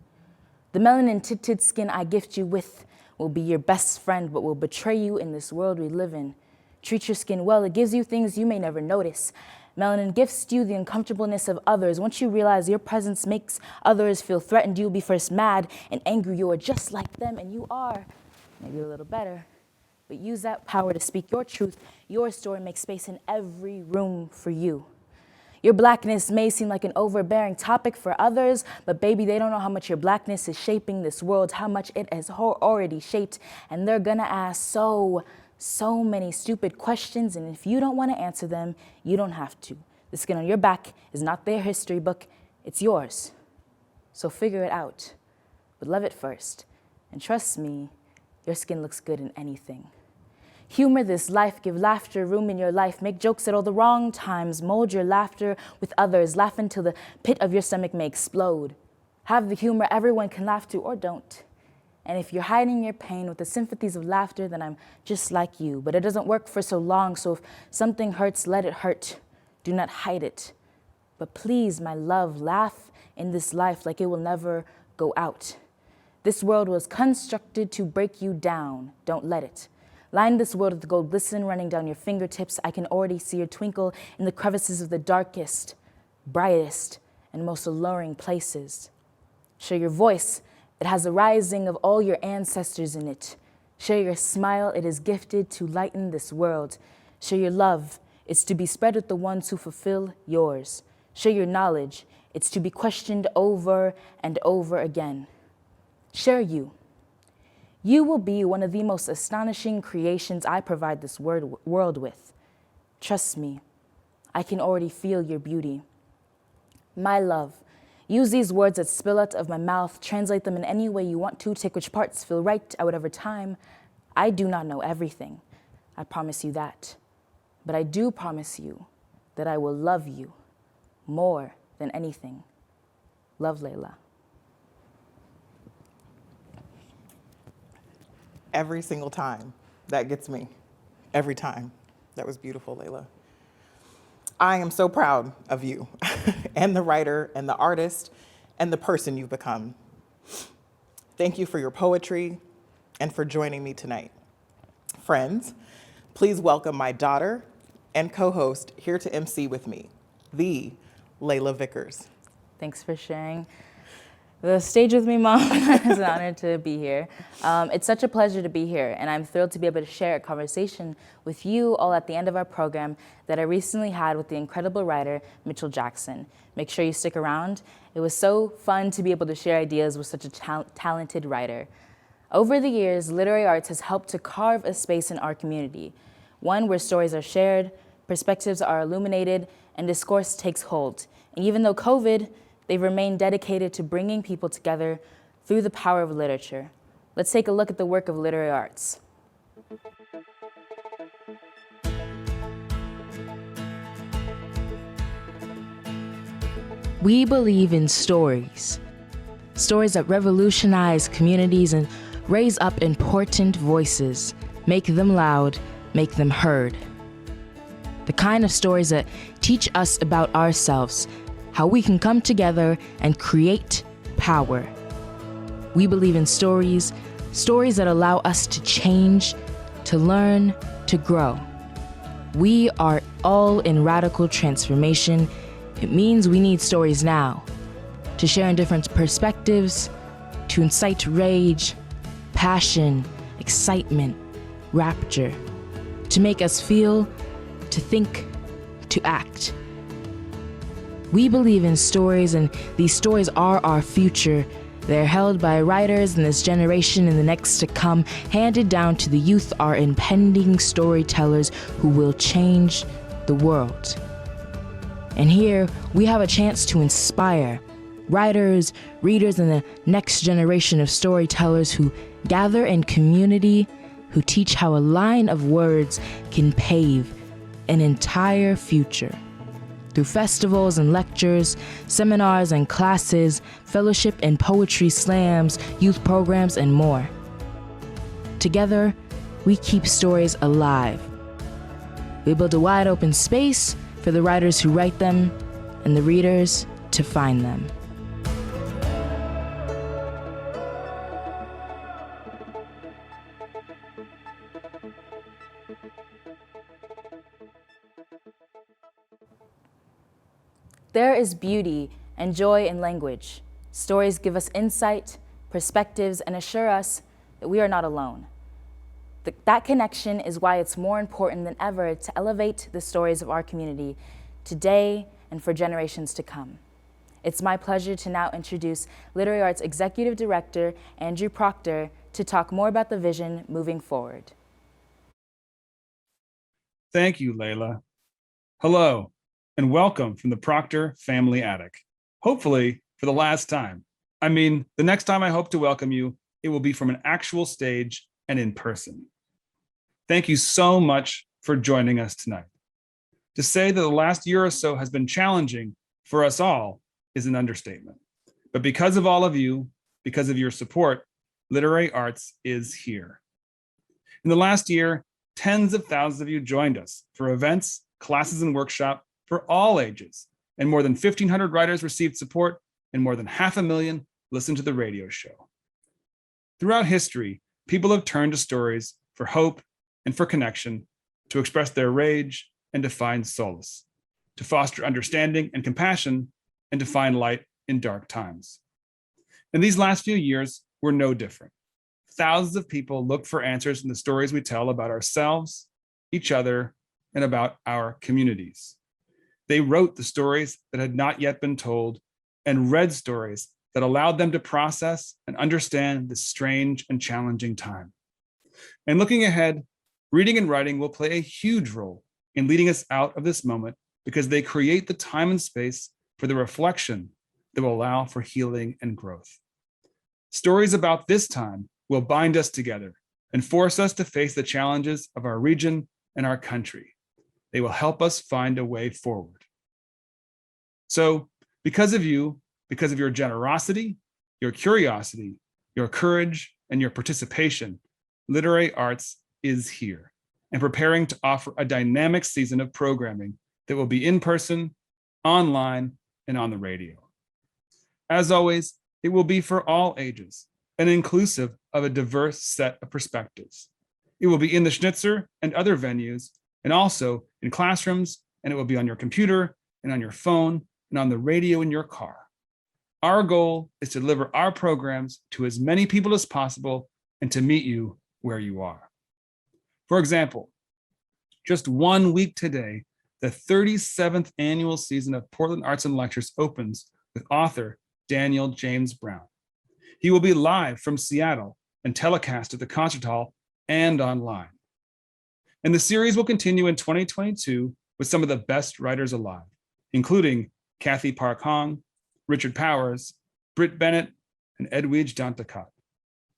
The melanin-tinted skin I gift you with will be your best friend, but will betray you in this world we live in. Treat your skin well, it gives you things you may never notice. Melanin gifts you the uncomfortableness of others. Once you realize your presence makes others feel threatened, you'll be first mad and angry. You are just like them, and you are maybe a little better. But use that power to speak your truth, your story, make space in every room for you. Your blackness may seem like an overbearing topic for others, but baby, they don't know how much your blackness is shaping this world, how much it has already shaped, and they're gonna ask so many stupid questions, and if you don't want to answer them, you don't have to. The skin on your back is not their history book, it's yours. So figure it out, but love it first, and trust me, your skin looks good in anything. Humor this life, give laughter room in your life, make jokes at all the wrong times, mold your laughter with others, laugh until the pit of your stomach may explode. Have the humor everyone can laugh to, or don't. And if you're hiding your pain with the sympathies of laughter, then I'm just like you. But it doesn't work for so long, so if something hurts, let it hurt. Do not hide it. But please, my love, laugh in this life like it will never go out. This world was constructed to break you down. Don't let it. Line this world with gold glisten running down your fingertips. I can already see your twinkle in the crevices of the darkest, brightest, and most alluring places. Share your voice, It has the rising of all your ancestors in it. Share your smile, it is gifted to lighten this world. Share your love, it's to be spread with the ones who fulfill yours. Share your knowledge, it's to be questioned over and over again. Share you. You will be one of the most astonishing creations I provide this world with. Trust me, I can already feel your beauty. My love, use these words that spill out of my mouth, translate them in any way you want to, take which parts feel right at whatever time. I do not know everything, I promise you that. But I do promise you that I will love you more than anything. Love, Layla. Every single time, that gets me. Every time. That was beautiful, Layla. I am so proud of you and the writer and the artist and the person you've become. Thank you for your poetry and for joining me tonight. Friends, please welcome my daughter and co-host here to MC with me, the Lila Vickers. Thanks for sharing the stage with me, Mom. It's an honor to be here. It's such a pleasure to be here, and I'm thrilled to be able to share a conversation with you all at the end of our program that I recently had with the incredible writer, Mitchell Jackson. Make sure you stick around. It was so fun to be able to share ideas with such a talented writer. Over the years, literary arts has helped to carve a space in our community, one where stories are shared, perspectives are illuminated, and discourse takes hold. And even though COVID, they've remained dedicated to bringing people together through the power of literature. Let's take a look at the work of literary arts. We believe in stories. Stories that revolutionize communities and raise up important voices, make them loud, make them heard. The kind of stories that teach us about ourselves, how we can come together and create power. We believe in stories that allow us to change, to learn, to grow. We are all in radical transformation. It means we need stories now, to share in different perspectives, to incite rage, passion, excitement, rapture, to make us feel, to think, to act. We believe in stories, and these stories are our future. They're held by writers in this generation and the next to come, handed down to the youth, our impending storytellers who will change the world. And here, we have a chance to inspire writers, readers, and the next generation of storytellers who gather in community, who teach how a line of words can pave an entire future. Through festivals and lectures, seminars and classes, fellowship and poetry slams, youth programs, and more. Together, we keep stories alive. We build a wide open space for the writers who write them and the readers to find them. There is beauty and joy in language. Stories give us insight, perspectives, and assure us that we are not alone. That connection is why it's more important than ever to elevate the stories of our community today and for generations to come. It's my pleasure to now introduce Literary Arts Executive Director Andrew Proctor to talk more about the vision moving forward. Thank you, Layla. Hello, and welcome from the Proctor Family Attic. Hopefully for the last time. I mean, the next time I hope to welcome you, it will be from an actual stage and in person. Thank you so much for joining us tonight. To say that the last year or so has been challenging for us all is an understatement. But because of all of you, because of your support, Literary Arts is here. In the last year, tens of thousands of you joined us for events, classes, and workshops for all ages, and more than 1,500 writers received support, and more than 500,000 listened to the radio show. Throughout history, people have turned to stories for hope and for connection, to express their rage and to find solace, to foster understanding and compassion, and to find light in dark times. In these last few years, we're no different. Thousands of people look for answers in the stories we tell about ourselves, each other, and about our communities. They wrote the stories that had not yet been told and read stories that allowed them to process and understand this strange and challenging time. And looking ahead, reading and writing will play a huge role in leading us out of this moment because they create the time and space for the reflection that will allow for healing and growth. Stories about this time will bind us together and force us to face the challenges of our region and our country. They will help us find a way forward. So, because of you, because of your generosity, your curiosity, your courage, and your participation, Literary Arts is here and preparing to offer a dynamic season of programming that will be in person, online, and on the radio. As always, it will be for all ages and inclusive of a diverse set of perspectives. It will be in the Schnitzer and other venues, and also in classrooms, and it will be on your computer and on your phone and on the radio in your car. Our goal is to deliver our programs to as many people as possible and to meet you where you are. For example, just 1 week today, the 37th annual season of Portland Arts and Lectures opens with author Daniel James Brown. He will be live from Seattle and telecast at the concert hall and online. And the series will continue in 2022 with some of the best writers alive, including Kathy Park Hong, Richard Powers, Britt Bennett, and Edwidge Dantakat.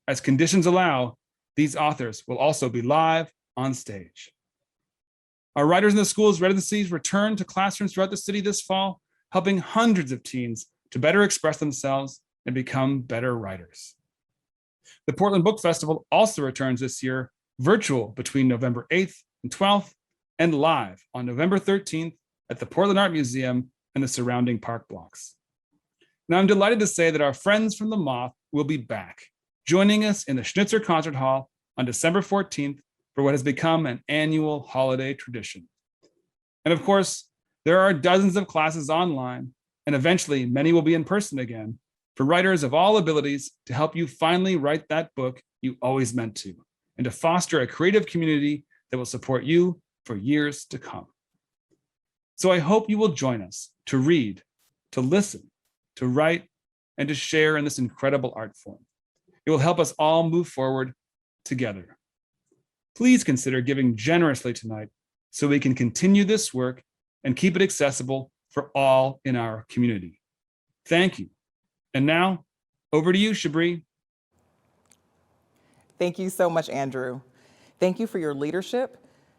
As conditions allow, these authors will also be live on stage. Our writers in the schools residencies return to classrooms throughout the city this fall, helping hundreds of teens to better express themselves and become better writers. The Portland Book Festival also returns this year, virtual between November 8th and 12th, and live on November 13th at the Portland Art Museum and the surrounding park blocks. Now, I'm delighted to say that our friends from the Moth will be back, joining us in the Schnitzer Concert Hall on December 14th for what has become an annual holiday tradition. And of course, there are dozens of classes online, and eventually many will be in person again, for writers of all abilities to help you finally write that book you always meant to, and to foster a creative community that will support you for years to come. So I hope you will join us to read, to listen, to write, and to share in this incredible art form. It will help us all move forward together. Please consider giving generously tonight so we can continue this work and keep it accessible for all in our community. Thank you. And now, over to you, Shabri. Thank you so much, Andrew. Thank you for your leadership,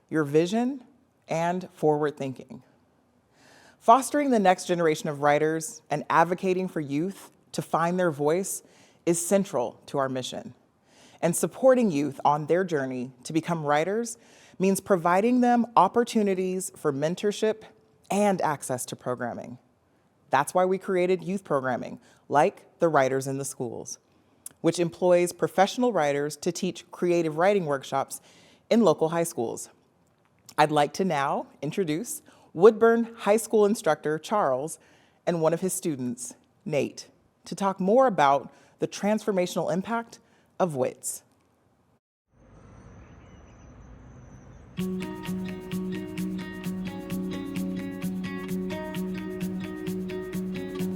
your vision, and forward thinking. Fostering the next generation of writers and advocating for youth to find their voice is central to our mission. And supporting youth on their journey to become writers means providing them opportunities for mentorship and access to programming. That's why we created youth programming, like the Writers in the Schools, which employs professional writers to teach creative writing workshops in local high schools. I'd like to now introduce Woodburn High School instructor Charles and one of his students, Nate, to talk more about the transformational impact of WITS.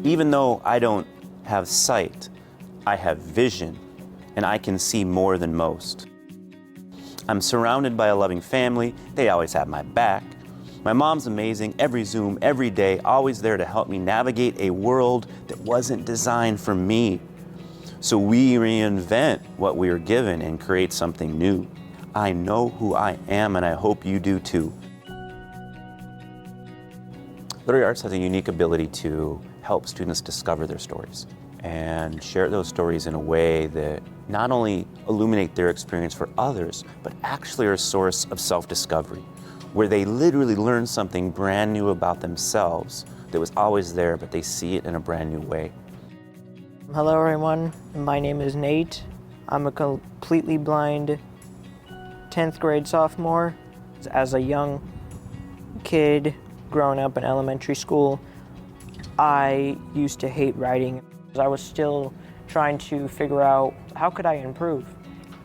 Even though I don't have sight, I have vision, and I can see more than most. I'm surrounded by a loving family. They always have my back. My mom's amazing, every Zoom, every day, always there to help me navigate a world that wasn't designed for me. So we reinvent what we are given and create something new. I know who I am, and I hope you do too. Literary arts has a unique ability to help students discover their stories and share those stories in a way that not only illuminate their experience for others, but actually are a source of self-discovery, where they literally learn something brand new about themselves that was always there, but they see it in a brand new way. Hello everyone, my name is Nate. I'm a completely blind 10th grade sophomore. As a young kid growing up in elementary school, I used to hate writing. I was still trying to figure out how could I improve.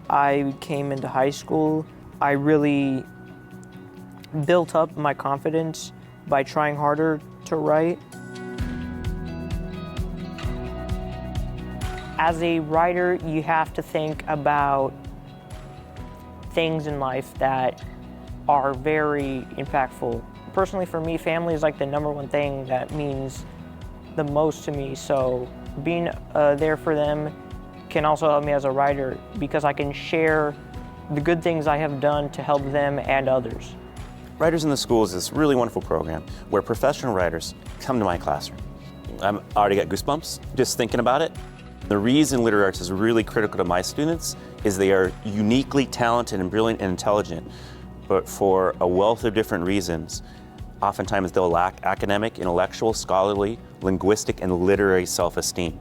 I came into high school, I really built up my confidence by trying harder to write. As a writer, you have to think about things in life that are very impactful. Personally, for me, family is like the number one thing that means the most to me. So being there for them can also help me as a writer because I can share the good things I have done to help them and others. Writers in the Schools is a really wonderful program where professional writers come to my classroom. I'm already got goosebumps just thinking about it. The reason literary arts is really critical to my students is they are uniquely talented and brilliant and intelligent, but for a wealth of different reasons, oftentimes they'll lack academic, intellectual, scholarly, linguistic, and literary self-esteem.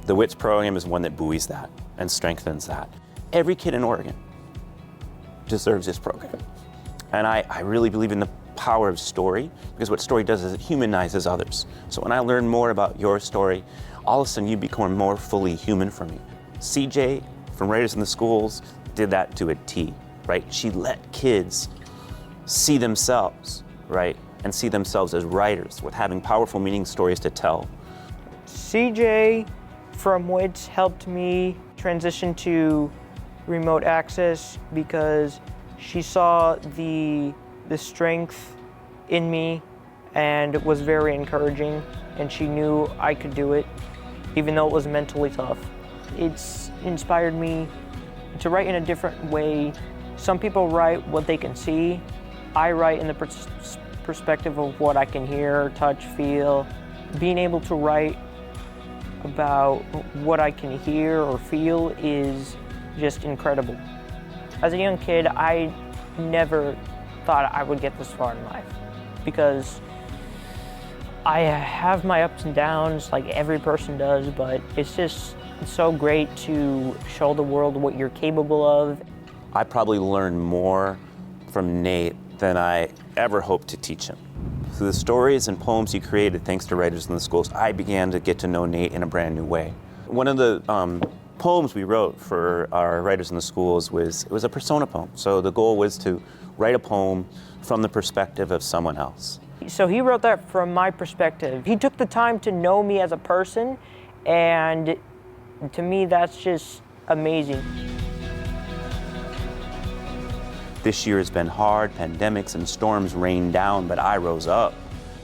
The WITS program is one that buoys that and strengthens that. Every kid in Oregon deserves this program. And I really believe in the power of story, because what story does is it humanizes others. So when I learn more about your story, all of a sudden you become more fully human for me. CJ from Writers in the Schools did that to a T, right? She let kids see themselves, right? And see themselves as writers with having powerful, meaning stories to tell. CJ from WITS helped me transition to remote access because she saw the strength in me and was very encouraging, and she knew I could do it, even though it was mentally tough. It's inspired me to write in a different way. Some people write what they can see. I write in the perspective of what I can hear, touch, feel. Being able to write about what I can hear or feel is just incredible. As a young kid, I never thought I would get this far in life because I have my ups and downs like every person does, but it's so great to show the world what you're capable of. I probably learned more from Nate than I ever hoped to teach him. Through the stories and poems he created, thanks to Writers in the Schools, I began to get to know Nate in a brand new way. One of the poems we wrote for our Writers in the Schools was a persona poem. So the goal was to write a poem from the perspective of someone else. So he wrote that from my perspective. He took the time to know me as a person, and to me that's just amazing. This year has been hard, pandemics and storms rained down, but I rose up.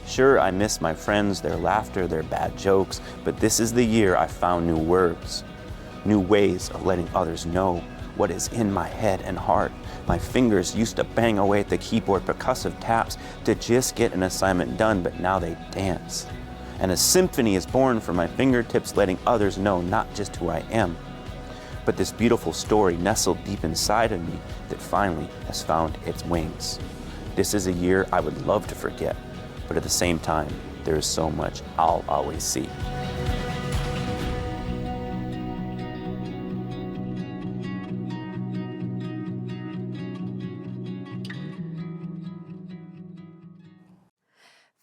Sure, I miss my friends, their laughter, their bad jokes, but this is the year I found new words, new ways of letting others know what is in my head and heart. My fingers used to bang away at the keyboard percussive taps to just get an assignment done, but now they dance. And a symphony is born from my fingertips, letting others know not just who I am, but this beautiful story nestled deep inside of me that finally has found its wings. This is a year I would love to forget, but at the same time, there is so much I'll always see.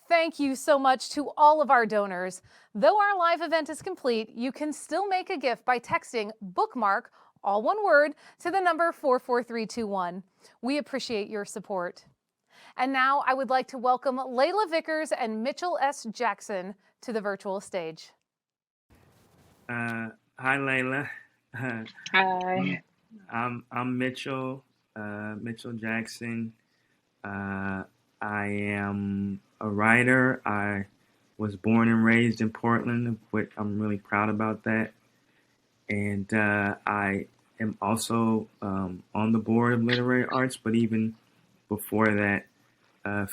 Thank you so much to all of our donors. Though our live event is complete, you can still make a gift by texting Bookmark, all one word, to the number 44321. We appreciate your support. And now I would like to welcome Lila Vickers and Mitchell S. Jackson to the virtual stage. Hi, Layla. Hi. I'm Mitchell Jackson. I am a writer. I was born and raised in Portland, which I'm really proud about that. And I am also on the board of Literary Arts, but even before that,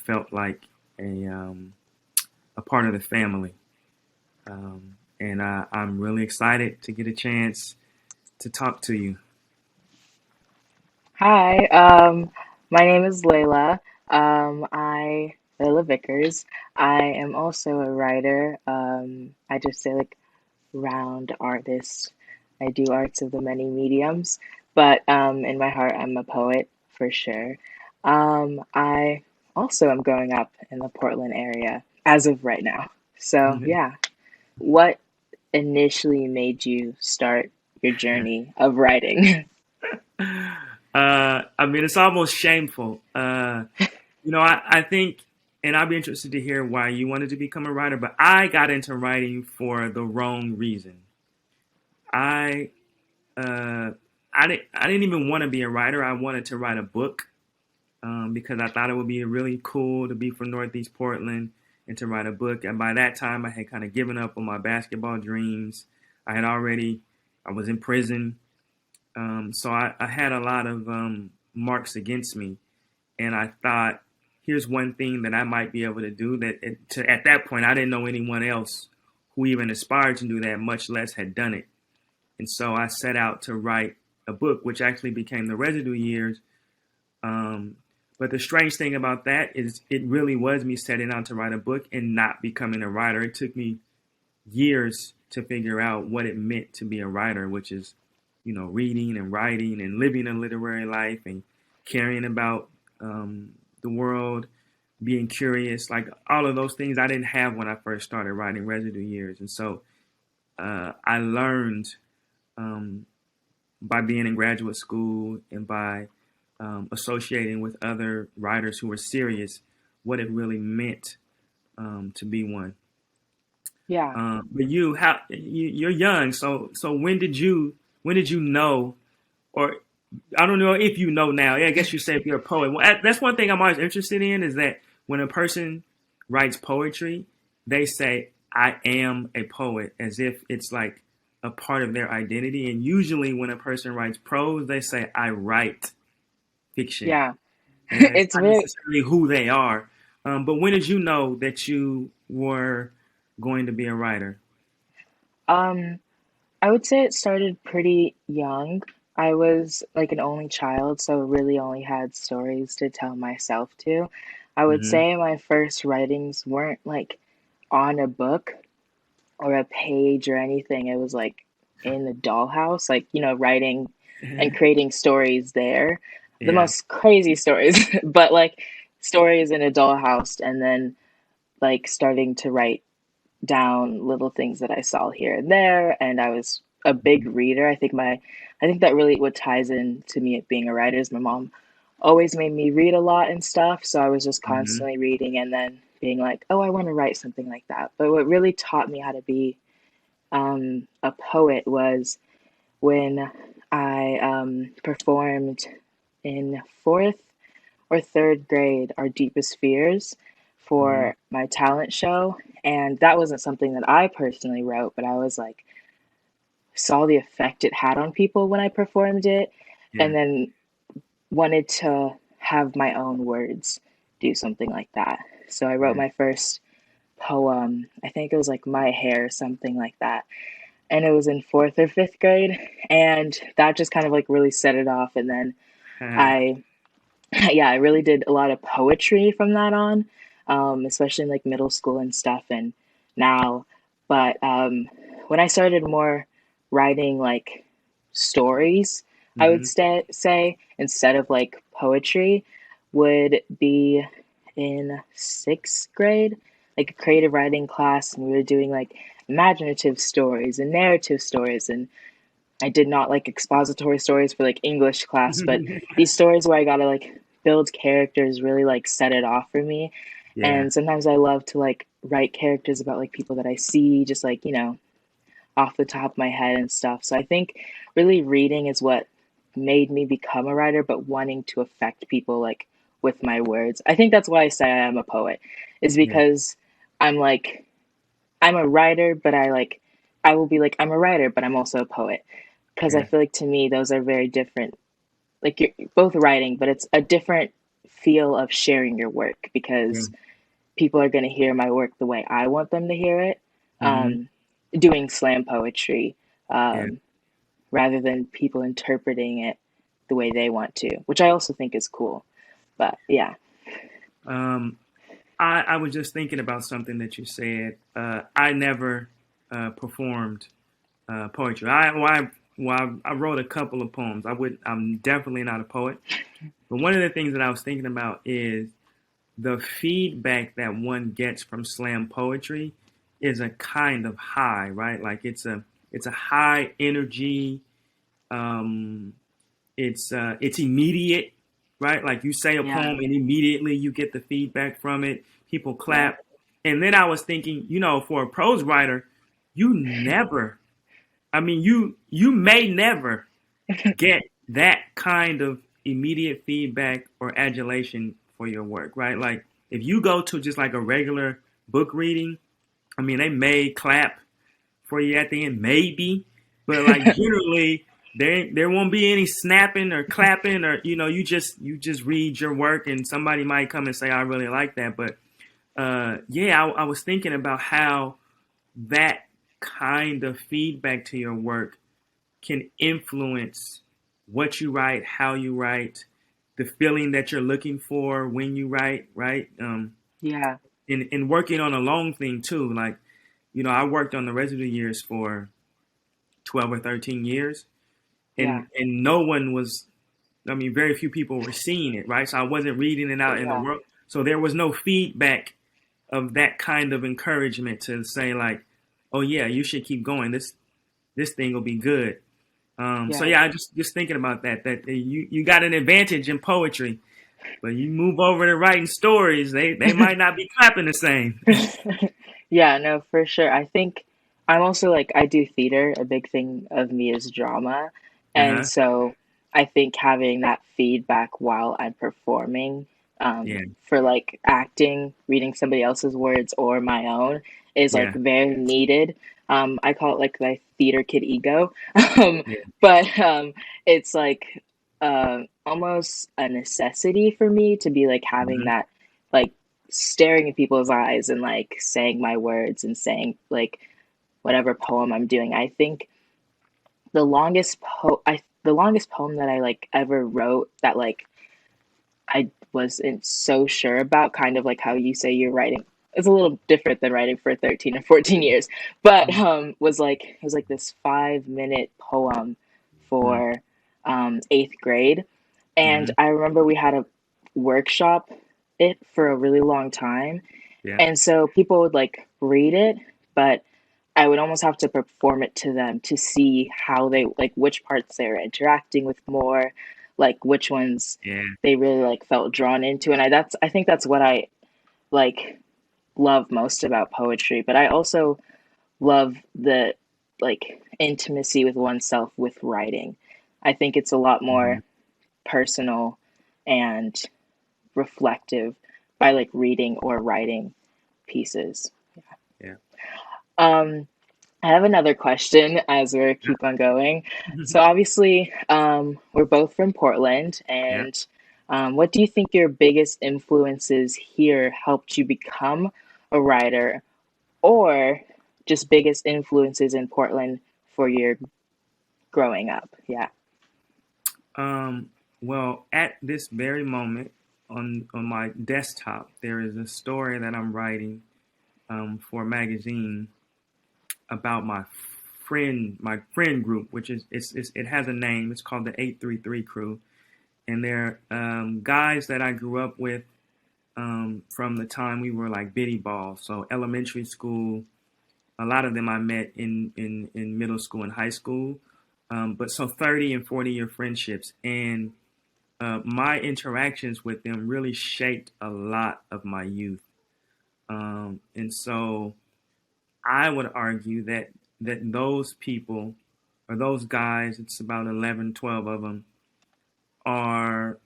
felt like a part of the family. And I'm really excited to get a chance to talk to you. Hi. My name is Layla. Lila Vickers. I am also a writer. I just say like round artist. I do arts of the many mediums, but in my heart, I'm a poet for sure. I also am growing up in the Portland area as of right now. So yeah, what initially made you start your journey of writing? I mean, it's almost shameful. I think, and I'd be interested to hear why you wanted to become a writer, but I got into writing for the wrong reason. I didn't even want to be a writer. I wanted to write a book because I thought it would be really cool to be from Northeast Portland and to write a book. And by that time, I had kind of given up on my basketball dreams. I was in prison. So I had a lot of marks against me. And I thought, here's one thing that I might be able to do at that point, I didn't know anyone else who even aspired to do that, much less had done it. And so I set out to write a book, which actually became The Residue Years. But the strange thing about that is it really was me setting out to write a book and not becoming a writer. It took me years to figure out what it meant to be a writer, which is, reading and writing and living a literary life and caring about the world, being curious, like all of those things I didn't have when I first started writing Residue Years. And so I learned by being in graduate school and by associating with other writers who were serious, what it really meant to be one. Yeah. But you're young, so when did you know, or I don't know if you know now. Yeah, I guess you say if you're a poet. Well, that's one thing I'm always interested in is that when a person writes poetry, they say, I am a poet, as if it's like a part of their identity. And usually when a person writes prose, they say, I write fiction. Yeah. And it's It's not very, necessarily who they are. But when did you know that you were going to be a writer? um, I would say it started pretty young. I was like an only child, so really only had stories to tell myself to. I would Mm-hmm. say my first writings weren't like on a book or a page or anything. It was like in the dollhouse, like, writing and creating stories there. The Yeah. most crazy stories, but like stories in a dollhouse, and then like starting to write down little things that I saw here and there. And I was a big reader. I think that really what ties in to me at being a writer is my mom always made me read a lot and stuff. So I was just Mm-hmm. constantly reading and then being like, oh, I want to write something like that. But what really taught me how to be a poet was when I performed in fourth or third grade our deepest fears Mm-hmm. for my talent show. And that wasn't something that I personally wrote, but I was like, saw the effect it had on people when I performed it, Yeah. and then wanted to have my own words do something like that. So I wrote Yeah. my first poem. I think it was like My Hair, something like that. And it was in fourth or fifth grade. And that just kind of like really set it off. And then I, yeah, I really did a lot of poetry from that on, especially in like middle school and stuff and now. But when I started more writing like stories, I would Mm-hmm. say, instead of like poetry, would be in sixth grade, like a creative writing class. And we were doing like imaginative stories and narrative stories. And I did not like expository stories for like English class, but these stories where I gotta like build characters really like set it off for me. Yeah. And sometimes I love to like write characters about like people that I see, just like, off the top of my head and stuff. So I think really reading is what made me become a writer, but wanting to affect people like with my words. I think that's why I say I am a poet, is Yeah. because I'm like, I'm a writer, but I will be like, I'm a writer, but I'm also a poet. Because I Yeah. feel like to me, those are very different. Like you're both writing, but it's a different feel of sharing your work Yeah. because people are going to hear my work the way I want them to hear it. Mm-hmm. Um, Doing slam poetry, Yeah. rather than people interpreting it the way they want to, which I also think is cool. But yeah. Um, I was just thinking about something that you said. I never performed poetry. I wrote a couple of poems. I'm definitely not a poet. But one of the things that I was thinking about is the feedback that one gets from slam poetry is a kind of high, right? Like it's a high energy. It's immediate, right? Like you say a poem and immediately you get the feedback from it. People clap. And then I was thinking, for a prose writer, you never, you may never get that kind of immediate feedback or adulation for your work, right? Like if you go to just like a regular book reading, they may clap for you at the end, maybe, but like generally there won't be any snapping or clapping, or you just read your work and somebody might come and say, I really like that. But I was thinking about how that kind of feedback to your work can influence what you write, how you write, the feeling that you're looking for when you write, right? In working on a long thing too, like, I worked on the residue years for 12 or 13 years, and no one was, very few people were seeing it, right? So I wasn't reading it out in the world. So there was no feedback of that kind of encouragement to say like, oh yeah, you should keep going. This thing will be good. So I just thinking about that you got an advantage in poetry, but you move over to writing stories, they might not be clapping the same. Yeah, no, for sure. I think I'm also like, I do theater. A big thing of me is drama. And so I think having that feedback while I'm performing, for like acting, reading somebody else's words or my own is like very needed. I call it like my theater kid ego. But it's like almost a necessity for me to be like having that, like staring in people's eyes and like saying my words and saying like whatever poem I'm doing. I think the longest poem that I like ever wrote that like I wasn't so sure about, kind of like how you say you're writing. It's a little different than writing for 13 or 14 years, but it was like this 5-minute poem for 8th grade. And I remember we had a workshop it for a really long time. And so people would like read it, but I would almost have to perform it to them to see how they like, which parts they're interacting with more, like which ones they really like felt drawn into. And I think that's what I like love most about poetry. But I also love the like intimacy with oneself with writing. I think it's a lot more personal and reflective by like reading or writing pieces. I have another question as we keep on going. So obviously, we're both from Portland, and what do you think your biggest influences here helped you become a writer, or just biggest influences in Portland for your growing up? Well, at this very moment on my desktop, there is a story that I'm writing for a magazine about my friend group, which is it has a name. It's called the 833 Crew, and they're guys that I grew up with from the time we were like bitty balls. So elementary school, a lot of them I met in middle school and high school, but so 30 and 40-year friendships, and my interactions with them really shaped a lot of my youth, and so I would argue that those people, or those guys, it's about 11, 12 of them, are,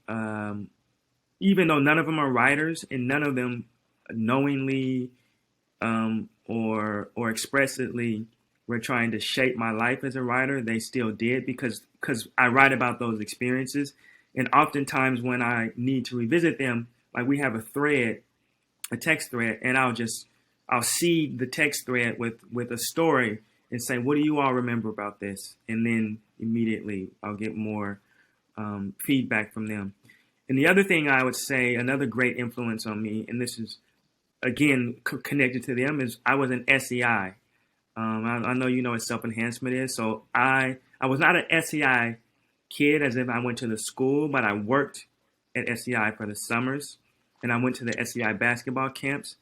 even though none of them are writers and none of them knowingly or expressly were trying to shape my life as a writer, they still did, because I write about those experiences. And oftentimes when I need to revisit them, like we have a text thread, and I'll seed the text thread with a story and say, what do you all remember about this? And then immediately I'll get more feedback from them. And the other thing I would say, another great influence on me, and this is, again, connected to them, is I was an SEI. I know you know what self-enhancement is. So I was not an SEI kid as if I went to the school, but I worked at SEI for the summers, and I went to the SEI basketball camps.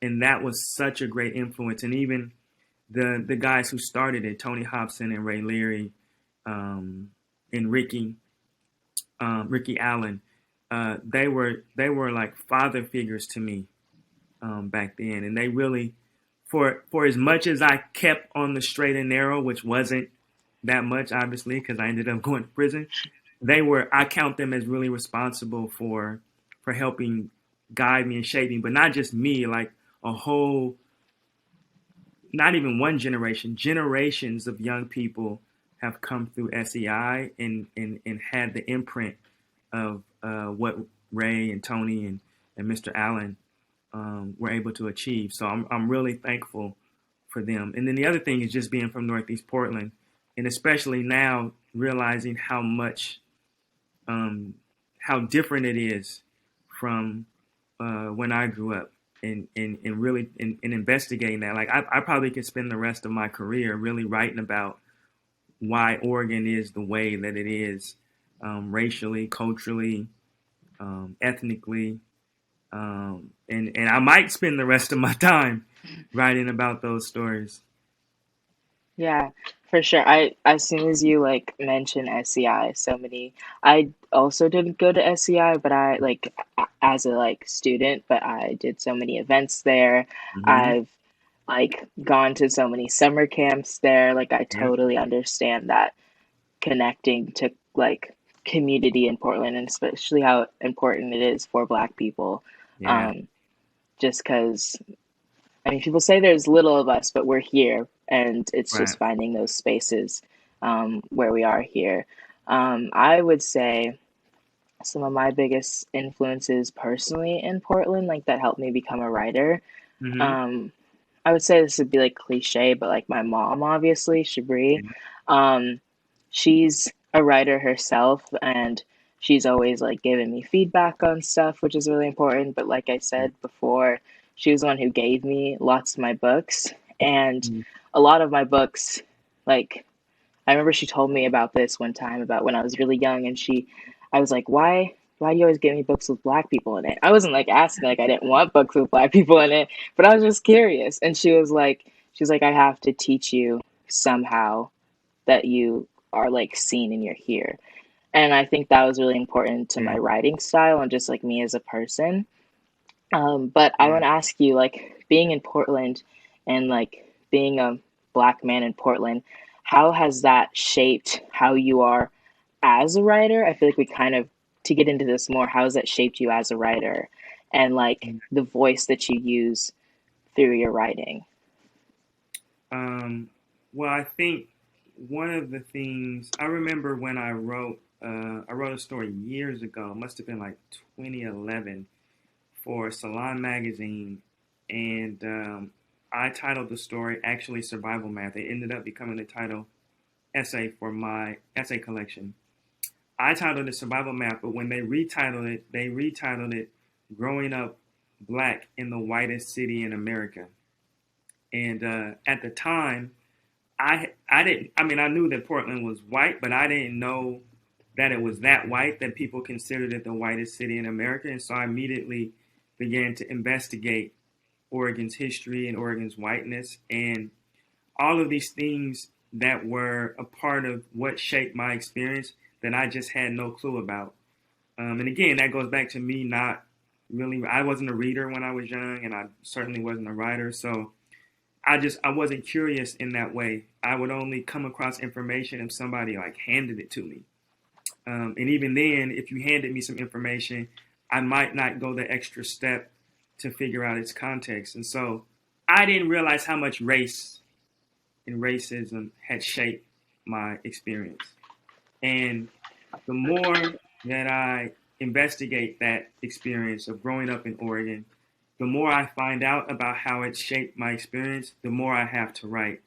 And that was such a great influence. And even the guys who started it, Tony Hobson and Ray Leary, and Ricky Allen, they were like father figures to me back then. And they really, for as much as I kept on the straight and narrow, which wasn't that much, obviously, because I ended up going to prison, I count them as really responsible for helping guide me and shape me, but not just me, like a whole, not even one generation, generations of young people have come through SEI and had the imprint of what Ray and Tony and Mr. Allen were able to achieve. So I'm really thankful for them. And then the other thing is just being from Northeast Portland, and especially now realizing how much, how different it is from when I grew up, and really in investigating that. Like I probably could spend the rest of my career really writing about why Oregon is the way that it is, racially, culturally, ethnically. And I might spend the rest of my time writing about those stories. Yeah, for sure. As soon as you like mention SEI, I also didn't go to SEI, but I like as a like student, but I did so many events there. Mm-hmm. I've like gone to so many summer camps there. Like I Yep. totally understand that connecting to like community in Portland, and especially how important it is for Black people. Yeah. Just because I mean, people say there's little of us, but we're here, and it's Right. just finding those spaces where we are here. I would say some of my biggest influences personally in Portland, like that helped me become a writer. Mm-hmm. I would say this would be like cliche, but like my mom, obviously, Shabri, she's a writer herself, and she's always like giving me feedback on stuff, which is really important. But like I said before, she was the one who gave me lots of my books, and a lot of my books, like I remember she told me about this one time about when I was really young, and I was like, why do you always give me books with Black people in it? I wasn't like asking, like I didn't want books with Black people in it, but I was just curious. And she was like, I have to teach you somehow that you are like seen and you're here. And I think that was really important to my writing style and just like me as a person. But I want to ask you, like being in Portland and like being a Black man in Portland, how has that shaped how you are as a writer? I feel like we kind of, to get into this more, how has that shaped you as a writer and like the voice that you use through your writing? Well, I think one of the things I remember when I wrote a story years ago, it must have been like 2011 for Salon magazine, and I titled the story actually Survival Math. It ended up becoming the title essay for my essay collection. I titled it Survival Math, but when they retitled it Growing Up Black in the Whitest City in America. And at the time, I knew that Portland was white, but I didn't know that it was that white, that people considered it the whitest city in America. And so I immediately began to investigate Oregon's history and Oregon's whiteness and all of these things that were a part of what shaped my experience that I just had no clue about. And again, that goes back to me I wasn't a reader when I was young, and I certainly wasn't a writer. So I wasn't curious in that way. I would only come across information if somebody like handed it to me. And even then, if you handed me some information, I might not go the extra step to figure out its context. And so I didn't realize how much race and racism had shaped my experience. And the more that I investigate that experience of growing up in Oregon, the more I find out about how it shaped my experience, the more I have to write.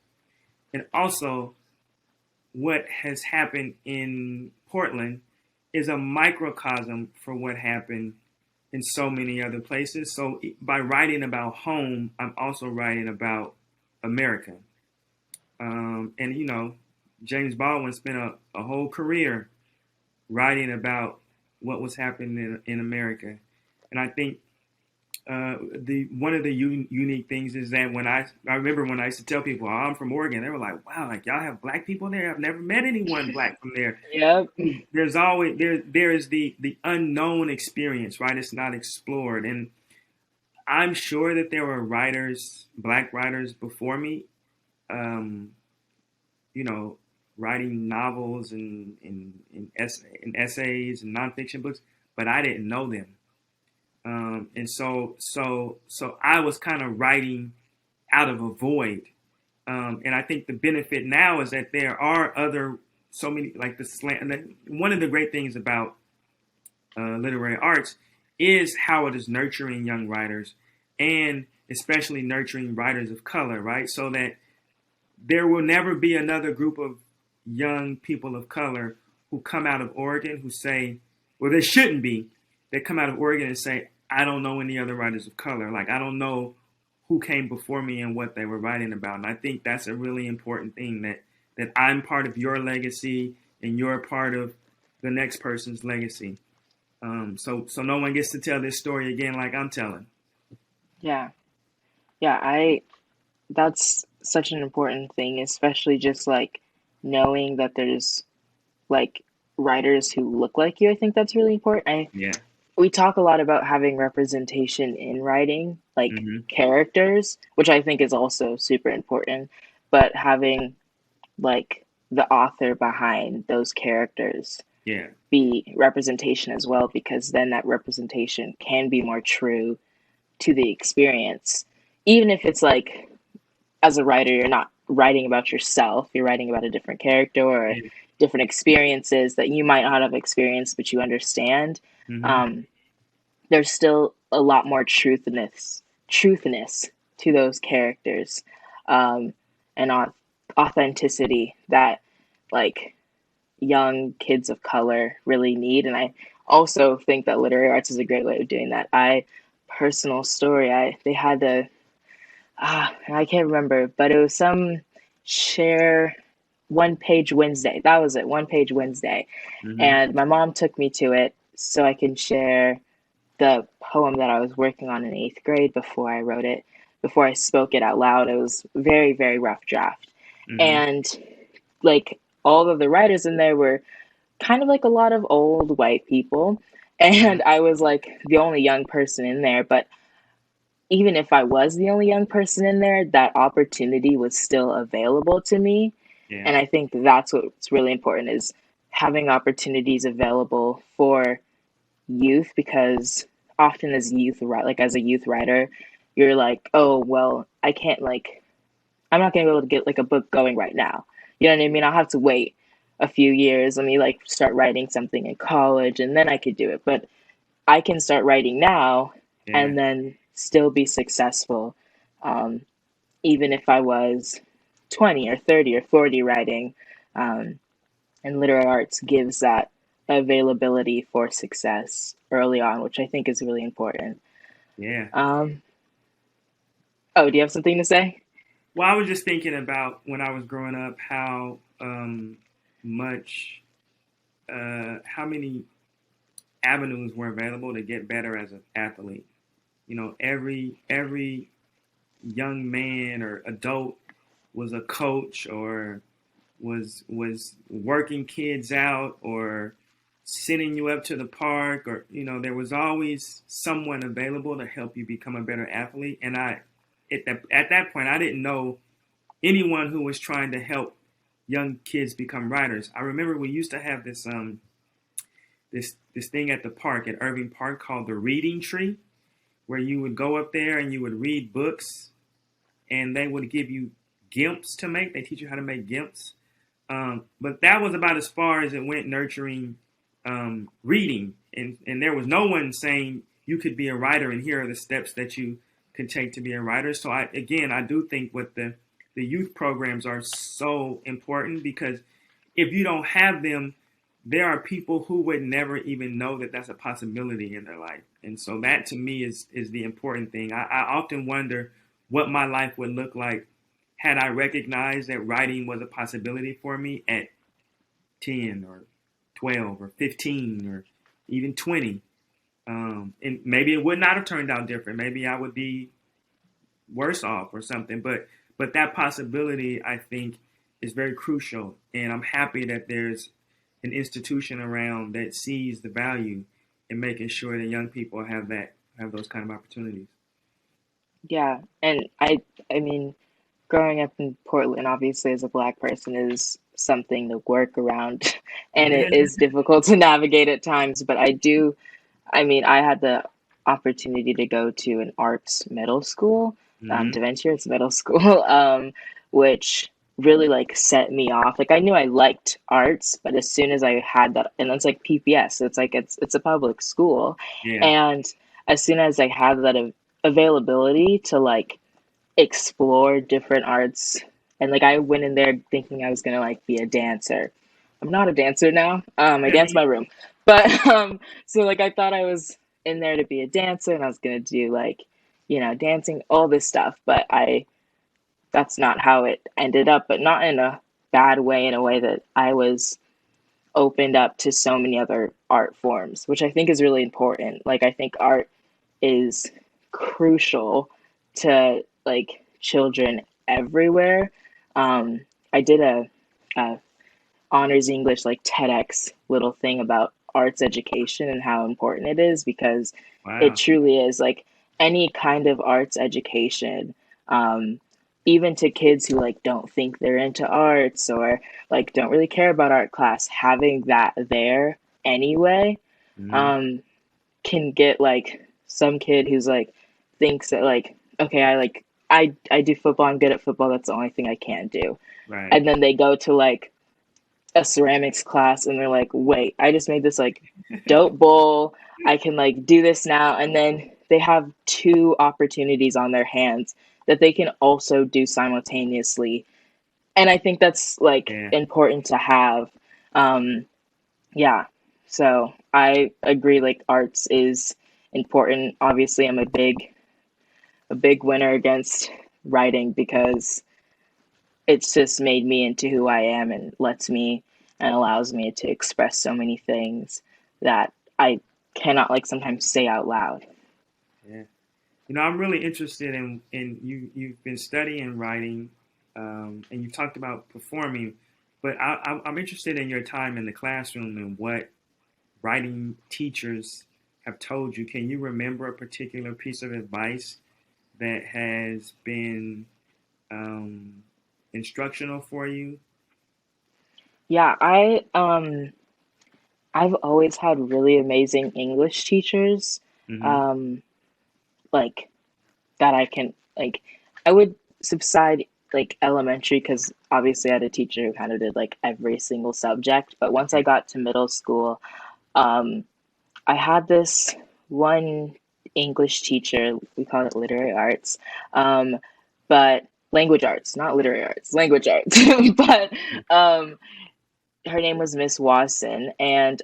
And also, what has happened in Portland is a microcosm for what happened in so many other places. So by writing about home, I'm also writing about America. And, you know, James Baldwin spent a whole career writing about what was happening in America. And I think one of the unique things is that when I remember when I used to tell people, oh, I'm from Oregon, they were like, wow, like y'all have black people there? I've never met anyone black from there. Yep. There's always there is the unknown experience, right? It's not explored. And I'm sure that there were writers, black writers before me, you know, writing novels and essays and nonfiction books, but I didn't know them. And so I was kind of writing out of a void. And I think the benefit now is that there are other, so many, like the slant. One of the great things about literary arts is how it is nurturing young writers, and especially nurturing writers of color, right? So that there will never be another group of young people of color who come out of Oregon who say, well, there shouldn't be. They come out of Oregon and say, I don't know any other writers of color. Like, I don't know who came before me and what they were writing about. And I think that's a really important thing, that I'm part of your legacy and you're part of the next person's legacy. So no one gets to tell this story again like I'm telling. Yeah. That's such an important thing, especially just like knowing that there's like writers who look like you. I think that's really important. Yeah. We talk a lot about having representation in writing, like characters, which I think is also super important, but having like the author behind those characters Yeah. be representation as well, because then that representation can be more true to the experience. Even if it's like, as a writer, you're not writing about yourself, you're writing about a different character or different experiences that you might not have experienced, but you understand. There's still a lot more truthiness to those characters, and authenticity that like young kids of color really need. And I also think that literary arts is a great way of doing that. Personal story, they had I can't remember, but it was some share One Page Wednesday. That was it, One Page Wednesday. And my mom took me to it so I can share the poem that I was working on in 8th grade before I wrote it, before I spoke it out loud. It was very, very rough draft. And like all of the writers in there were kind of like a lot of old white people. And I was like the only young person in there, but even if I was the only young person in there, that opportunity was still available to me. Yeah. And I think that's what's really important, is having opportunities available for youth, because often as a youth writer, you're like, oh, well, I'm not going to be able to get like a book going right now. You know what I mean? I'll have to wait a few years. Let me like start writing something in college and then I could do it. But I can start writing now and then still be successful, even if I was 20 or 30 or 40 writing. And literary arts gives that availability for success early on, which I think is really important. Yeah. Oh, do you have something to say? Well, I was just thinking about when I was growing up, how how many avenues were available to get better as an athlete. You know, every young man or adult was a coach, or was working kids out, or sending you up to the park, or there was always someone available to help you become a better athlete. And at that point, I didn't know anyone who was trying to help young kids become writers. I remember we used to have this this thing at the park, at Irving Park, called the Reading Tree, where you would go up there and you would read books, and they would give you GIMPs to make. They teach you how to make GIMPs. But that was about as far as it went, nurturing reading. And there was no one saying you could be a writer and here are the steps that you could take to be a writer. So I do think what the youth programs are so important, because if you don't have them, there are people who would never even know that that's a possibility in their life. And so that, to me, is the important thing. I often wonder what my life would look like had I recognized that writing was a possibility for me at 10 or 12 or 15 or even 20. And maybe it would not have turned out different. Maybe I would be worse off or something. But that possibility, I think, is very crucial. And I'm happy that there's an institution around that sees the value in making sure that young people have those kind of opportunities. Yeah, and I mean, growing up in Portland, obviously as a Black person, is something to work around, and it is difficult to navigate at times. But I mean, I had the opportunity to go to an arts middle school, DaVinci Arts Middle School, which really like set me off. Like I knew I liked arts, but as soon as I had that, and it's like PPS, so it's like it's a public school, Yeah. and as soon as I had that availability to like explore different arts, and like I went in there thinking I was gonna like be a dancer. I'm not a dancer now. I dance in my room, but so like I thought I was in there to be a dancer, and I was gonna do like, you know, dancing, all this stuff. But that's not how it ended up. But not in a bad way, in a way that I was opened up to so many other art forms, which I think is really important. Like I think art is crucial to like children everywhere. I did a honors English like TEDx little thing about arts education and how important it is, because it truly is like any kind of arts education, even to kids who like don't think they're into arts or like don't really care about art class, having that there anyway, can get like some kid who's like thinks that like, okay, I do football, I'm good at football, that's the only thing I can do. Right. And then they go to like a ceramics class and they're like, wait, I just made this like dope bowl, I can like do this now. And then they have two opportunities on their hands that they can also do simultaneously. And I think that's like important to have. Yeah. So I agree, like arts is important. Obviously I'm a big winner against writing, because it's just made me into who I am and lets me and allows me to express so many things that I cannot like sometimes say out loud. Yeah. You know, I'm really interested in you've been studying writing, and you talked about performing, but I'm interested in your time in the classroom and what writing teachers have told you. Can you remember a particular piece of advice that has been instructional for you? Yeah, I've always had really amazing English teachers, like that I can like. I would subside like elementary, because obviously I had a teacher who kind of did like every single subject. But once I got to middle school, I had this one English teacher. We call it literary arts, but language arts, not literary arts, language arts. But her name was Miss Watson, and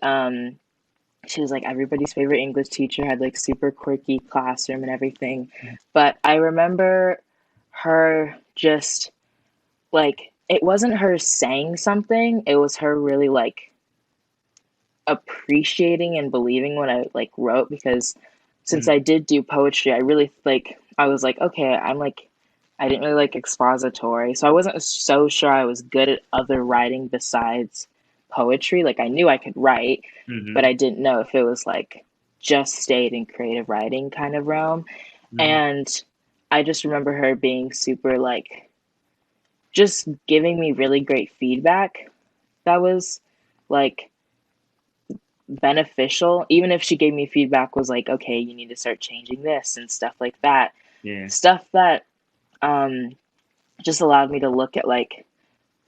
she was like everybody's favorite English teacher, had like super quirky classroom and everything. But I remember her just like, it wasn't her saying something, it was her really like appreciating and believing what I like wrote, because since I did do poetry, I really like, I was like, okay, I didn't really like expository, so I wasn't so sure I was good at other writing besides poetry. Like I knew I could write, but I didn't know if it was like just stayed in creative writing kind of realm. And I just remember her being super like just giving me really great feedback that was like beneficial, even if she gave me feedback was like, okay, you need to start changing this and stuff like that. Stuff that just allowed me to look at like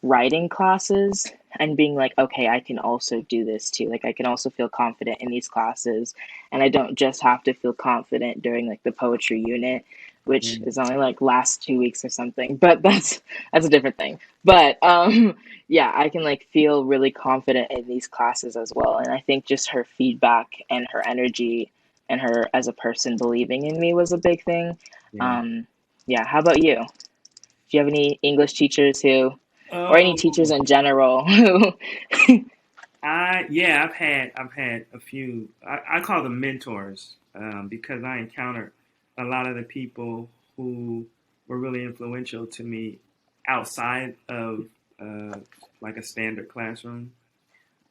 writing classes and being like, okay, I can also do this too. Like I can also feel confident in these classes, and I don't just have to feel confident during like the poetry unit, which is only like last 2 weeks or something, but that's a different thing. But yeah, I can like feel really confident in these classes as well. And I think just her feedback and her energy and her as a person believing in me was a big thing. Yeah, how about you? Do you have any English teachers who, or any teachers in general who I've had a few. I call them mentors because I encountered a lot of the people who were really influential to me outside of uh, like a standard classroom.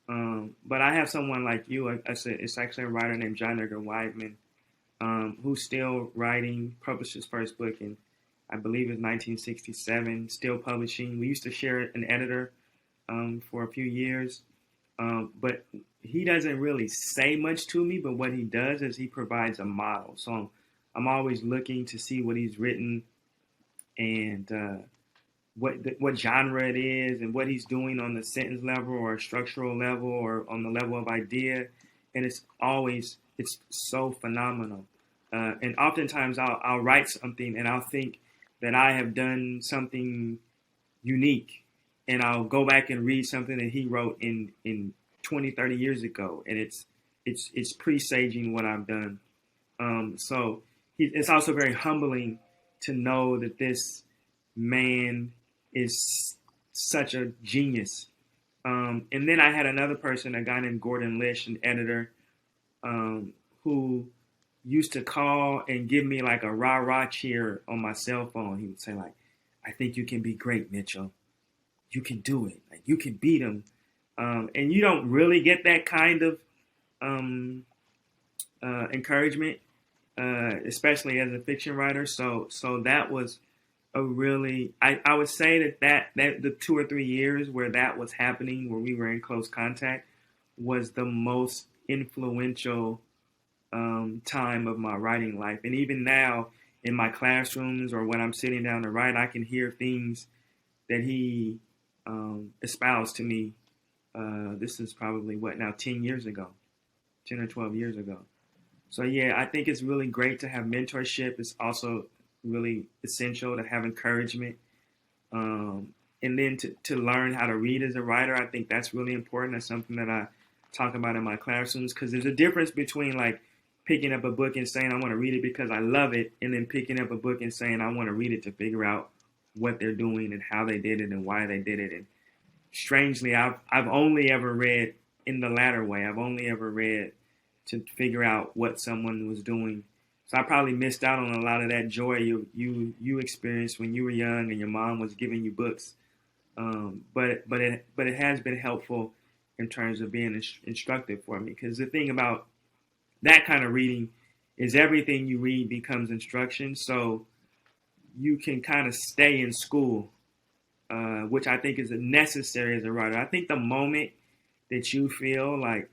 But I have someone like you. It's actually a writer named John Edgar Wideman, who's still writing, published his first book in, I believe, it's 1967, still publishing. We used to share an editor for a few years, but he doesn't really say much to me. But what he does is he provides a model. So I'm always looking to see what he's written and what genre it is and what he's doing on the sentence level or structural level or on the level of idea. And it's so phenomenal. And oftentimes I'll write something and I'll think that I have done something unique, and I'll go back and read something that he wrote in 20, 30 years ago. And it's presaging what I've done. It's also very humbling to know that this man is such a genius. And then I had another person, a guy named Gordon Lish, an editor, who used to call and give me like a rah-rah cheer on my cell phone. He would say like, I think you can be great, Mitchell. You can do it. Like, you can beat him. And you don't really get that kind of encouragement, especially as a fiction writer. So that was a really, I would say that the 2 or 3 years where that was happening, where we were in close contact, was the most influential time of my writing life. And even now in my classrooms or when I'm sitting down to write, I can hear things that he espoused to me. This is probably 10 years ago, 10 or 12 years ago. So yeah, I think it's really great to have mentorship. It's also really essential to have encouragement. And then to learn how to read as a writer, I think that's really important. That's something that I talk about in my classrooms, because there's a difference between like picking up a book and saying I want to read it because I love it, and then picking up a book and saying I want to read it to figure out what they're doing and how they did it and why they did it. And strangely, I've only ever read in the latter way. I've only ever read to figure out what someone was doing. So I probably missed out on a lot of that joy you experienced when you were young and your mom was giving you books. But it has been helpful in terms of being instructive for me, because the thing about that kind of reading is everything you read becomes instruction. So you can kind of stay in school, which I think is necessary as a writer. I think the moment that you feel like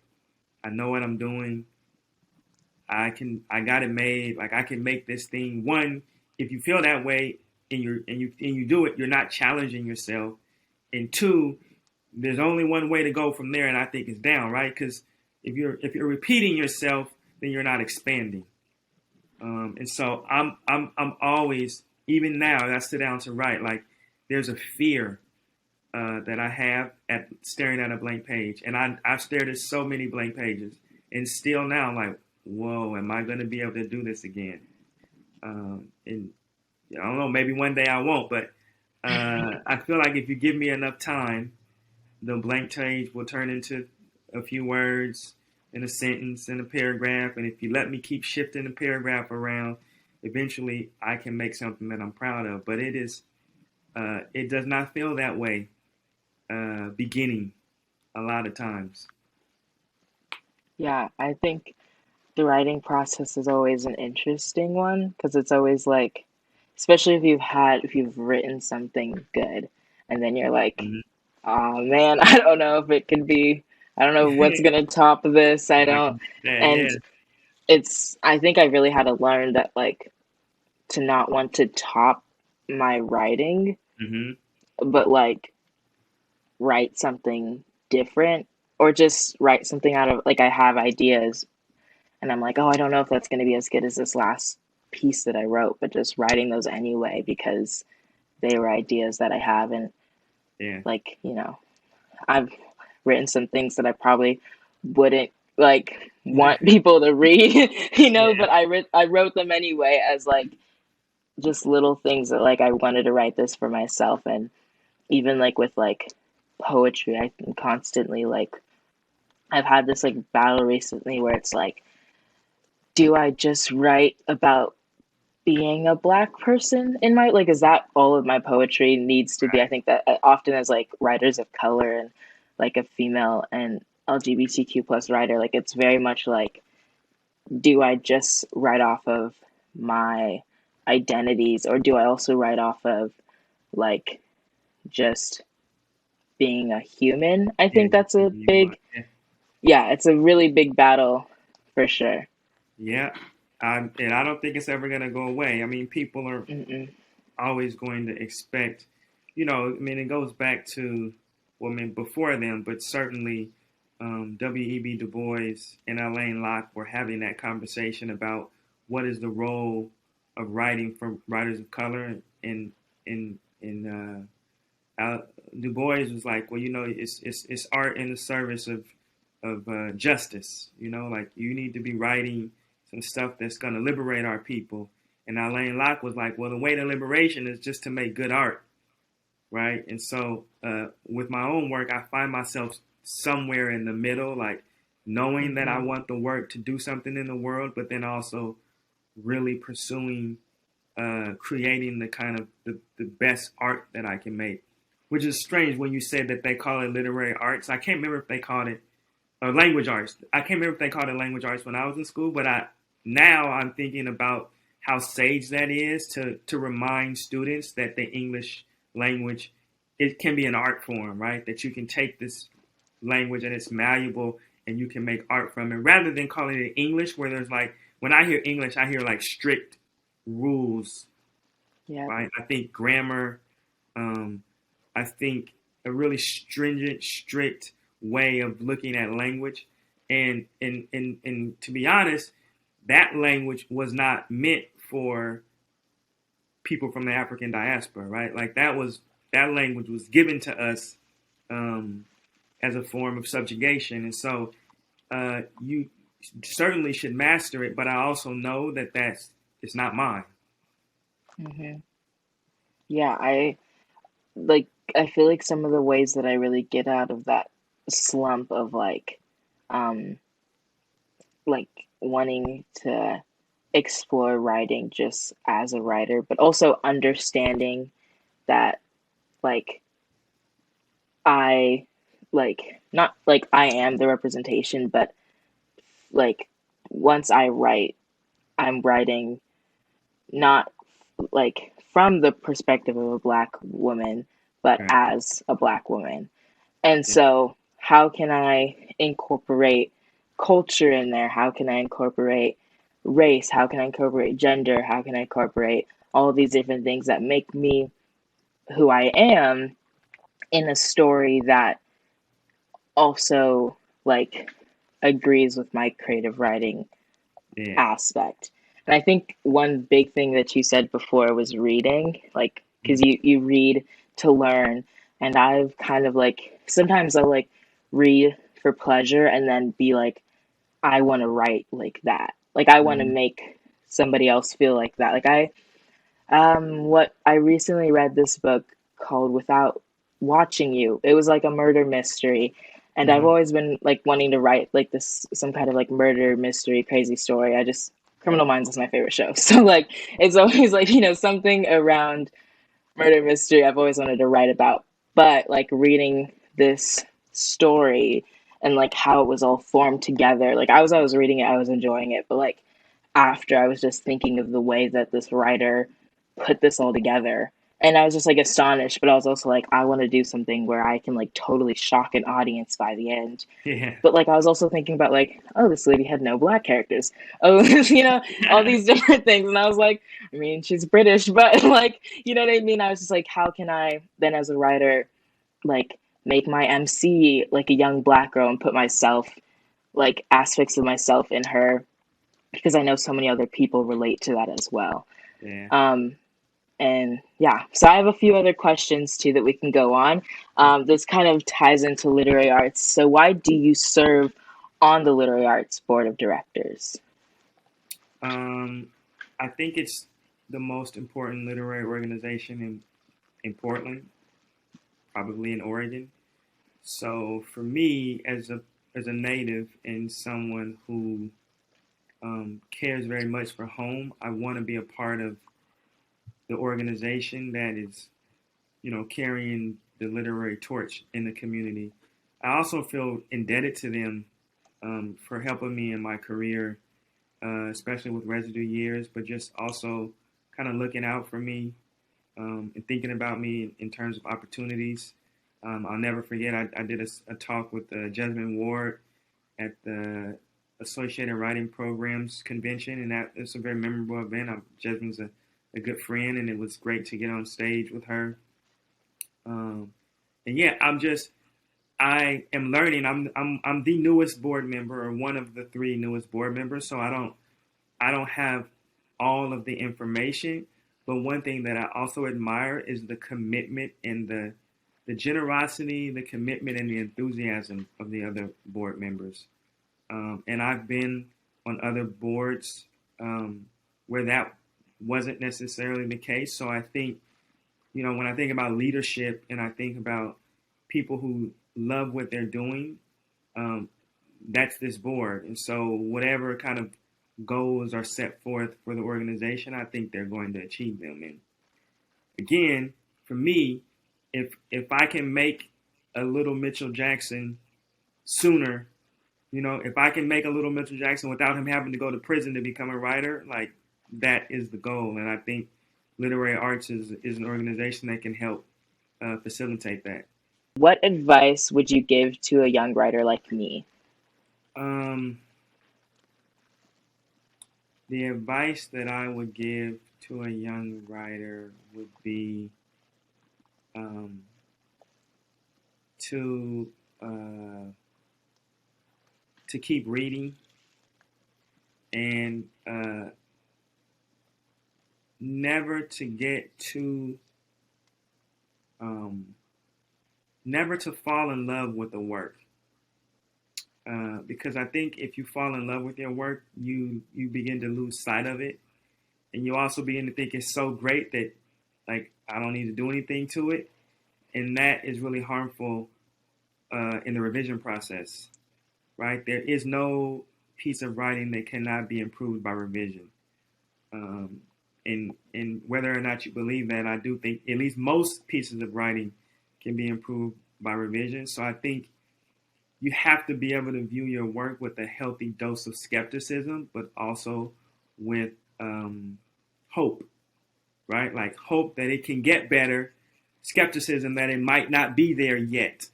I know what I'm doing, I got it made, like I can make this thing. One, if you feel that way and you do it, you're not challenging yourself. And two, there's only one way to go from there, and I think it's down, right? Because if you're repeating yourself, then you're not expanding. And so I'm always, even now, I sit down to write, like there's a fear that I have at staring at a blank page, and I've stared at so many blank pages, and still now I'm like, whoa, am I going to be able to do this again? And I don't know, maybe one day I won't, but I feel like if you give me enough time, the blank page will turn into a few words and a sentence and a paragraph. And if you let me keep shifting the paragraph around, eventually I can make something that I'm proud of. But it does not feel that way beginning a lot of times. Yeah, I think the writing process is always an interesting one, because it's always like, especially if you've written something good and then you're like, oh man, I don't know if it could be, I don't know what's gonna top this. And I think I really had to learn that, like, to not want to top my writing, but like write something different, or just write something out of, like, I have ideas and I'm like, oh, I don't know if that's going to be as good as this last piece that I wrote, but just writing those anyway because they were ideas that I have. And like, I've written some things that I probably wouldn't like want people to read, but I wrote them anyway as like just little things that like I wanted to write this for myself. And even like with like poetry, I'm constantly like I've had this like battle recently where it's like, do I just write about being a Black person in my, like, is that all of my poetry needs to be? I think that often as like writers of color and like a female and LGBTQ plus writer, like it's very much like, do I just write off of my identities, or do I also write off of like just being a human? I think that's a big, yeah, it's a really big battle for sure. Yeah, and I don't think it's ever going to go away. I mean, people are always going to expect, you know, I mean, it goes back to, well, I mean, before them, but certainly W.E.B. Du Bois and Alain Locke were having that conversation about what is the role of writing for writers of color. And Du Bois was like, well, you know, it's art in the service of justice. You know, like you need to be writing some stuff that's going to liberate our people. And Alain Locke was like, well, the way to liberation is just to make good art, right? And so with my own work, I find myself somewhere in the middle, like knowing that I want the work to do something in the world, but then also really pursuing creating the kind of the best art that I can make, which is strange when you said that they call it literary arts. I can't remember if they called it language arts. I can't remember if they called it language arts when I was in school, but now I'm thinking about how sage that is to remind students that the English language, it can be an art form, right? That you can take this language and it's malleable and you can make art from it, rather than calling it English, where there's like, when I hear English, I hear like strict rules, right? I think grammar, I think a really stringent, strict way of looking at language. And to be honest, that language was not meant for people from the African diaspora, right? Like that language was given to us as a form of subjugation. And so you certainly should master it, but I also know that it's not mine. Yeah, I feel like some of the ways that I really get out of that slump of like wanting to explore writing just as a writer, but also understanding that like I not like I am the representation, but like once I write, I'm writing not like from the perspective of a Black woman, but as a Black woman. And so how can I incorporate culture in there? How can I incorporate race? How can I incorporate gender? How can I incorporate all these different things that make me who I am in a story that also like agrees with my creative writing aspect? And I think one big thing that you said before was reading, like, because you read to learn. And I've kind of like, sometimes I'll like read for pleasure and then be like, I want to write like that. Like, I want to make somebody else feel like that. Like, I recently read this book called Without Watching You. It was like a murder mystery. And I've always been like wanting to write like this, some kind of like murder mystery, crazy story. Criminal Minds is my favorite show. So like, it's always like, you know, something around murder mystery I've always wanted to write about. But like reading this story and like how it was all formed together, like I was reading it, I was enjoying it. But like after, I was just thinking of the way that this writer put this all together. And I was just like astonished, but I was also like, I want to do something where I can like totally shock an audience by the end. Yeah. But like I was also thinking about like, oh, this lady had no Black characters. Oh, you know, all these different things. And I was like, I mean, she's British, but like, you know what I mean? I was just like, how can I then as a writer, like make my MC like a young Black girl and put myself, like aspects of myself in her, because I know so many other people relate to that as well. And yeah, so I have a few other questions too that we can go on. This kind of ties into literary arts. So why do you serve on the Literary Arts Board of Directors? I think it's the most important literary organization in Portland, probably in Oregon. So for me, as a as a native and someone who cares very much for home, I want to be a part of the organization that is, carrying the literary torch in the community. I also feel indebted to them for helping me in my career, especially with residue years, but just also kind of looking out for me and thinking about me in terms of opportunities. I'll never forget, I did a talk with Jasmine Ward at the Associated Writing Programs Convention, and that it's a very memorable event. Jasmine's a good friend, and it was great to get on stage with her. And yeah, I am learning. I'm the newest board member, or one of the 3 newest board members, so I don't have all of the information. But one thing that I also admire is the commitment and the generosity, the commitment, and the enthusiasm of the other board members. And I've been on other boards where that wasn't necessarily the case. So I think, when I think about leadership and I think about people who love what they're doing, that's this board. And so whatever kind of goals are set forth for the organization, I think they're going to achieve them. And again, for me, if I can make a little Mitchell Jackson sooner, if I can make a little Mitchell Jackson without him having to go to prison to become a writer, like, that is the goal. And I think Literary Arts is an organization that can help facilitate that. What advice would you give to a young writer like me? The advice that I would give to a young writer would be to keep reading and never to fall in love with the work. Because I think if you fall in love with your work, you begin to lose sight of it. And you also begin to think it's so great that, like, I don't need to do anything to it. And that is really harmful in the revision process, right? There is no piece of writing that cannot be improved by revision. And whether or not you believe that, I do think at least most pieces of writing can be improved by revision. So I think you have to be able to view your work with a healthy dose of skepticism, but also with hope, right? Like, hope that it can get better, skepticism that it might not be there yet.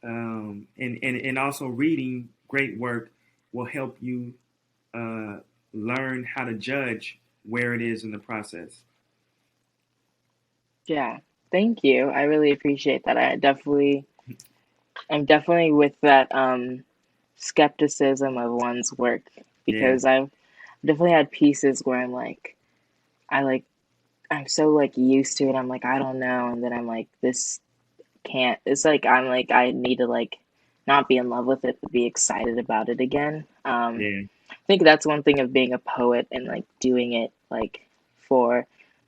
And also reading great work will help you learn how to judge where it is in the process. Yeah, thank you. I really appreciate that. I'm definitely with that skepticism of one's work, because I've definitely had pieces where I'm so like used to it. I'm like, I don't know, and then I'm like, this can't. It's like I need to like not be in love with it, but be excited about it again. I think that's one thing of being a poet and like doing it like for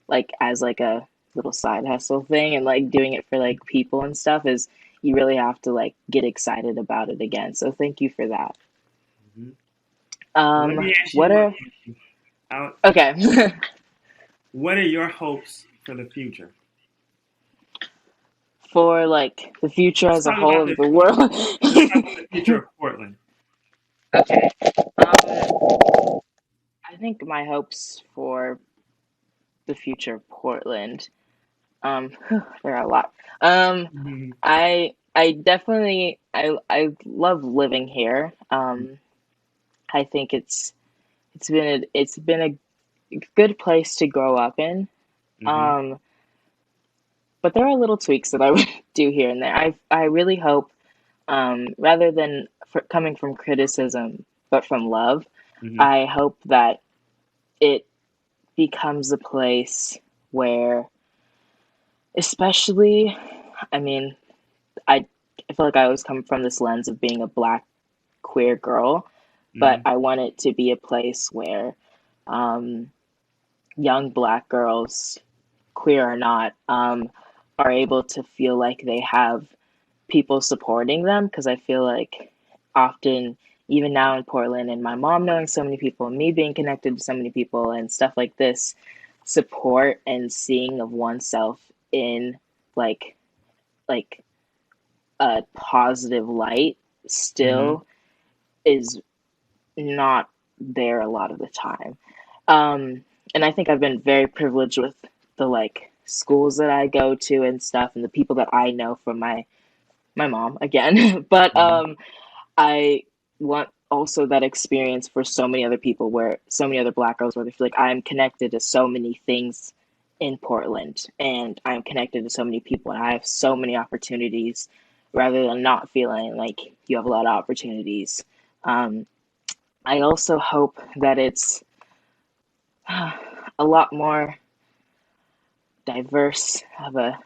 like as like a little side hustle thing, and like doing it for like people and stuff, is you really have to like get excited about it again. So thank you for that. Let me ask you okay. What are your hopes for the future? For like the future as a whole of the world. Let's talk about the future of Portland. Okay. I think my hopes for the future of Portland, there are a lot. I definitely I love living here. I think it's been a good place to grow up in. But there are little tweaks that I would do here and there. I really hope, rather than coming from criticism, but from love, I hope that it becomes a place where, especially, I mean, I feel like I always come from this lens of being a Black queer girl, but I want it to be a place where young Black girls, queer or not, are able to feel like they have people supporting them, because I feel like often, even now in Portland, and my mom knowing so many people, and me being connected to so many people and stuff like this, support and seeing of oneself in like like a positive light still is not there a lot of the time. And I think I've been very privileged with the like schools that I go to and stuff, and the people that I know from my mom again. But I want also that experience for so many other people, where so many other Black girls, where they feel like I'm connected to so many things in Portland, and I'm connected to so many people, and I have so many opportunities, rather than not feeling like you have a lot of opportunities. I also hope that it's a lot more diverse of a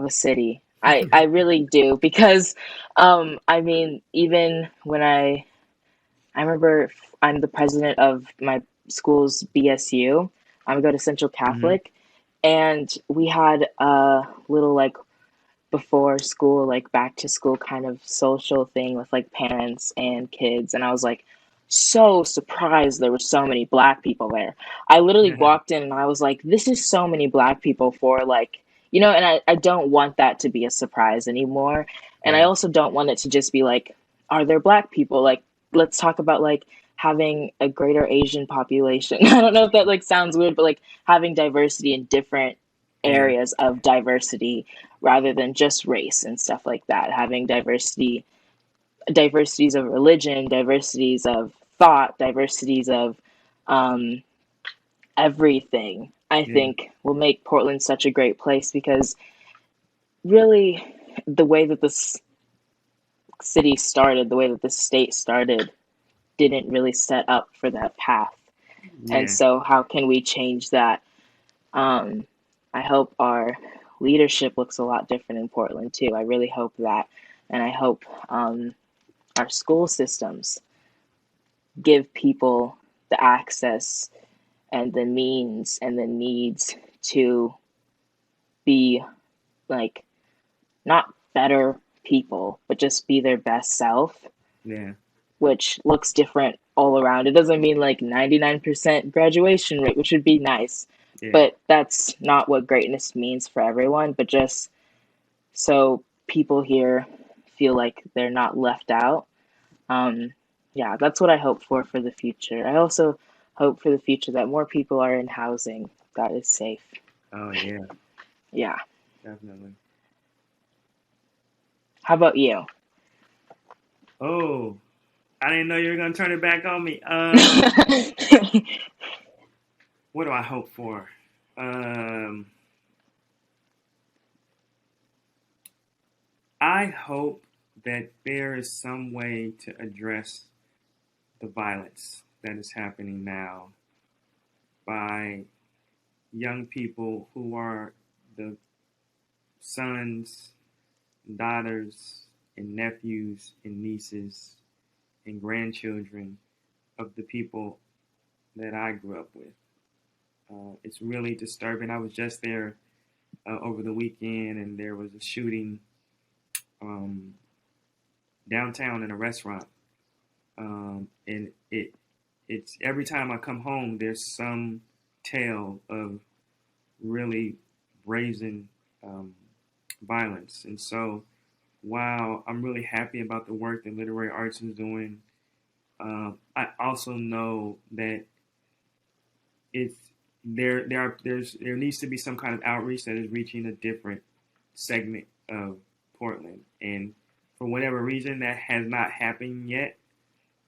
city. I really do, because I mean, even when I remember I'm the president of my school's BSU. I go to Central Catholic, and we had a little like before school, like back to school kind of social thing with like parents and kids, and I was like so surprised there were so many Black people there. I literally walked in and I was like, this is so many Black people for like, and I don't want that to be a surprise anymore. And I also don't want it to just be like, are there Black people? Like, let's talk about like having a greater Asian population. I don't know if that like sounds weird, but like having diversity in different areas of diversity rather than just race and stuff like that. Having diversities of religion, diversities of thought, diversities of everything, I think will make Portland such a great place, because really the way that this city started, the way that this state started, didn't really set up for that path. And so how can we change that? I hope our leadership looks a lot different in Portland too. I really hope that. And I hope our school systems give people the access and the means and the needs to be like not better people, but just be their best self. Which looks different all around. It doesn't mean like 99% graduation rate, which would be nice, but that's not what greatness means for everyone. But just so people here feel like they're not left out. Yeah, that's what I hope for the future. I also hope for the future that more people are in housing that is safe. Oh, yeah. Yeah. Definitely. How about you? Oh, I didn't know you were going to turn it back on me. What do I hope for? I hope that there is some way to address the violence that is happening now by young people who are the sons, daughters, and nephews and nieces and grandchildren of the people that I grew up with. It's really disturbing. I was just there over the weekend, and there was a shooting downtown in a restaurant. And it's every time I come home, there's some tale of really brazen violence. And so, while I'm really happy about the work that Literary Arts is doing, I also know that there needs to be some kind of outreach that is reaching a different segment of Portland, and for whatever reason that has not happened yet,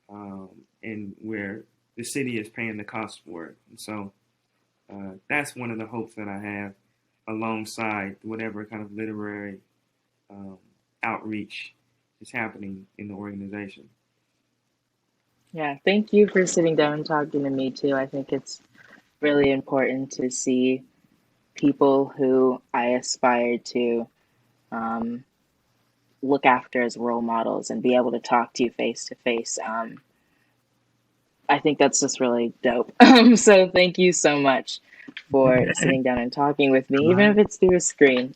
and where the city is paying the cost for it. And so that's one of the hopes that I have, alongside whatever kind of literary outreach is happening in the organization. Yeah, thank you for sitting down and talking to me too. I think it's really important to see people who I aspire to look after as role models and be able to talk to you face to face. I think that's just really dope. So thank you so much for sitting down and talking with me, even if it's through a screen.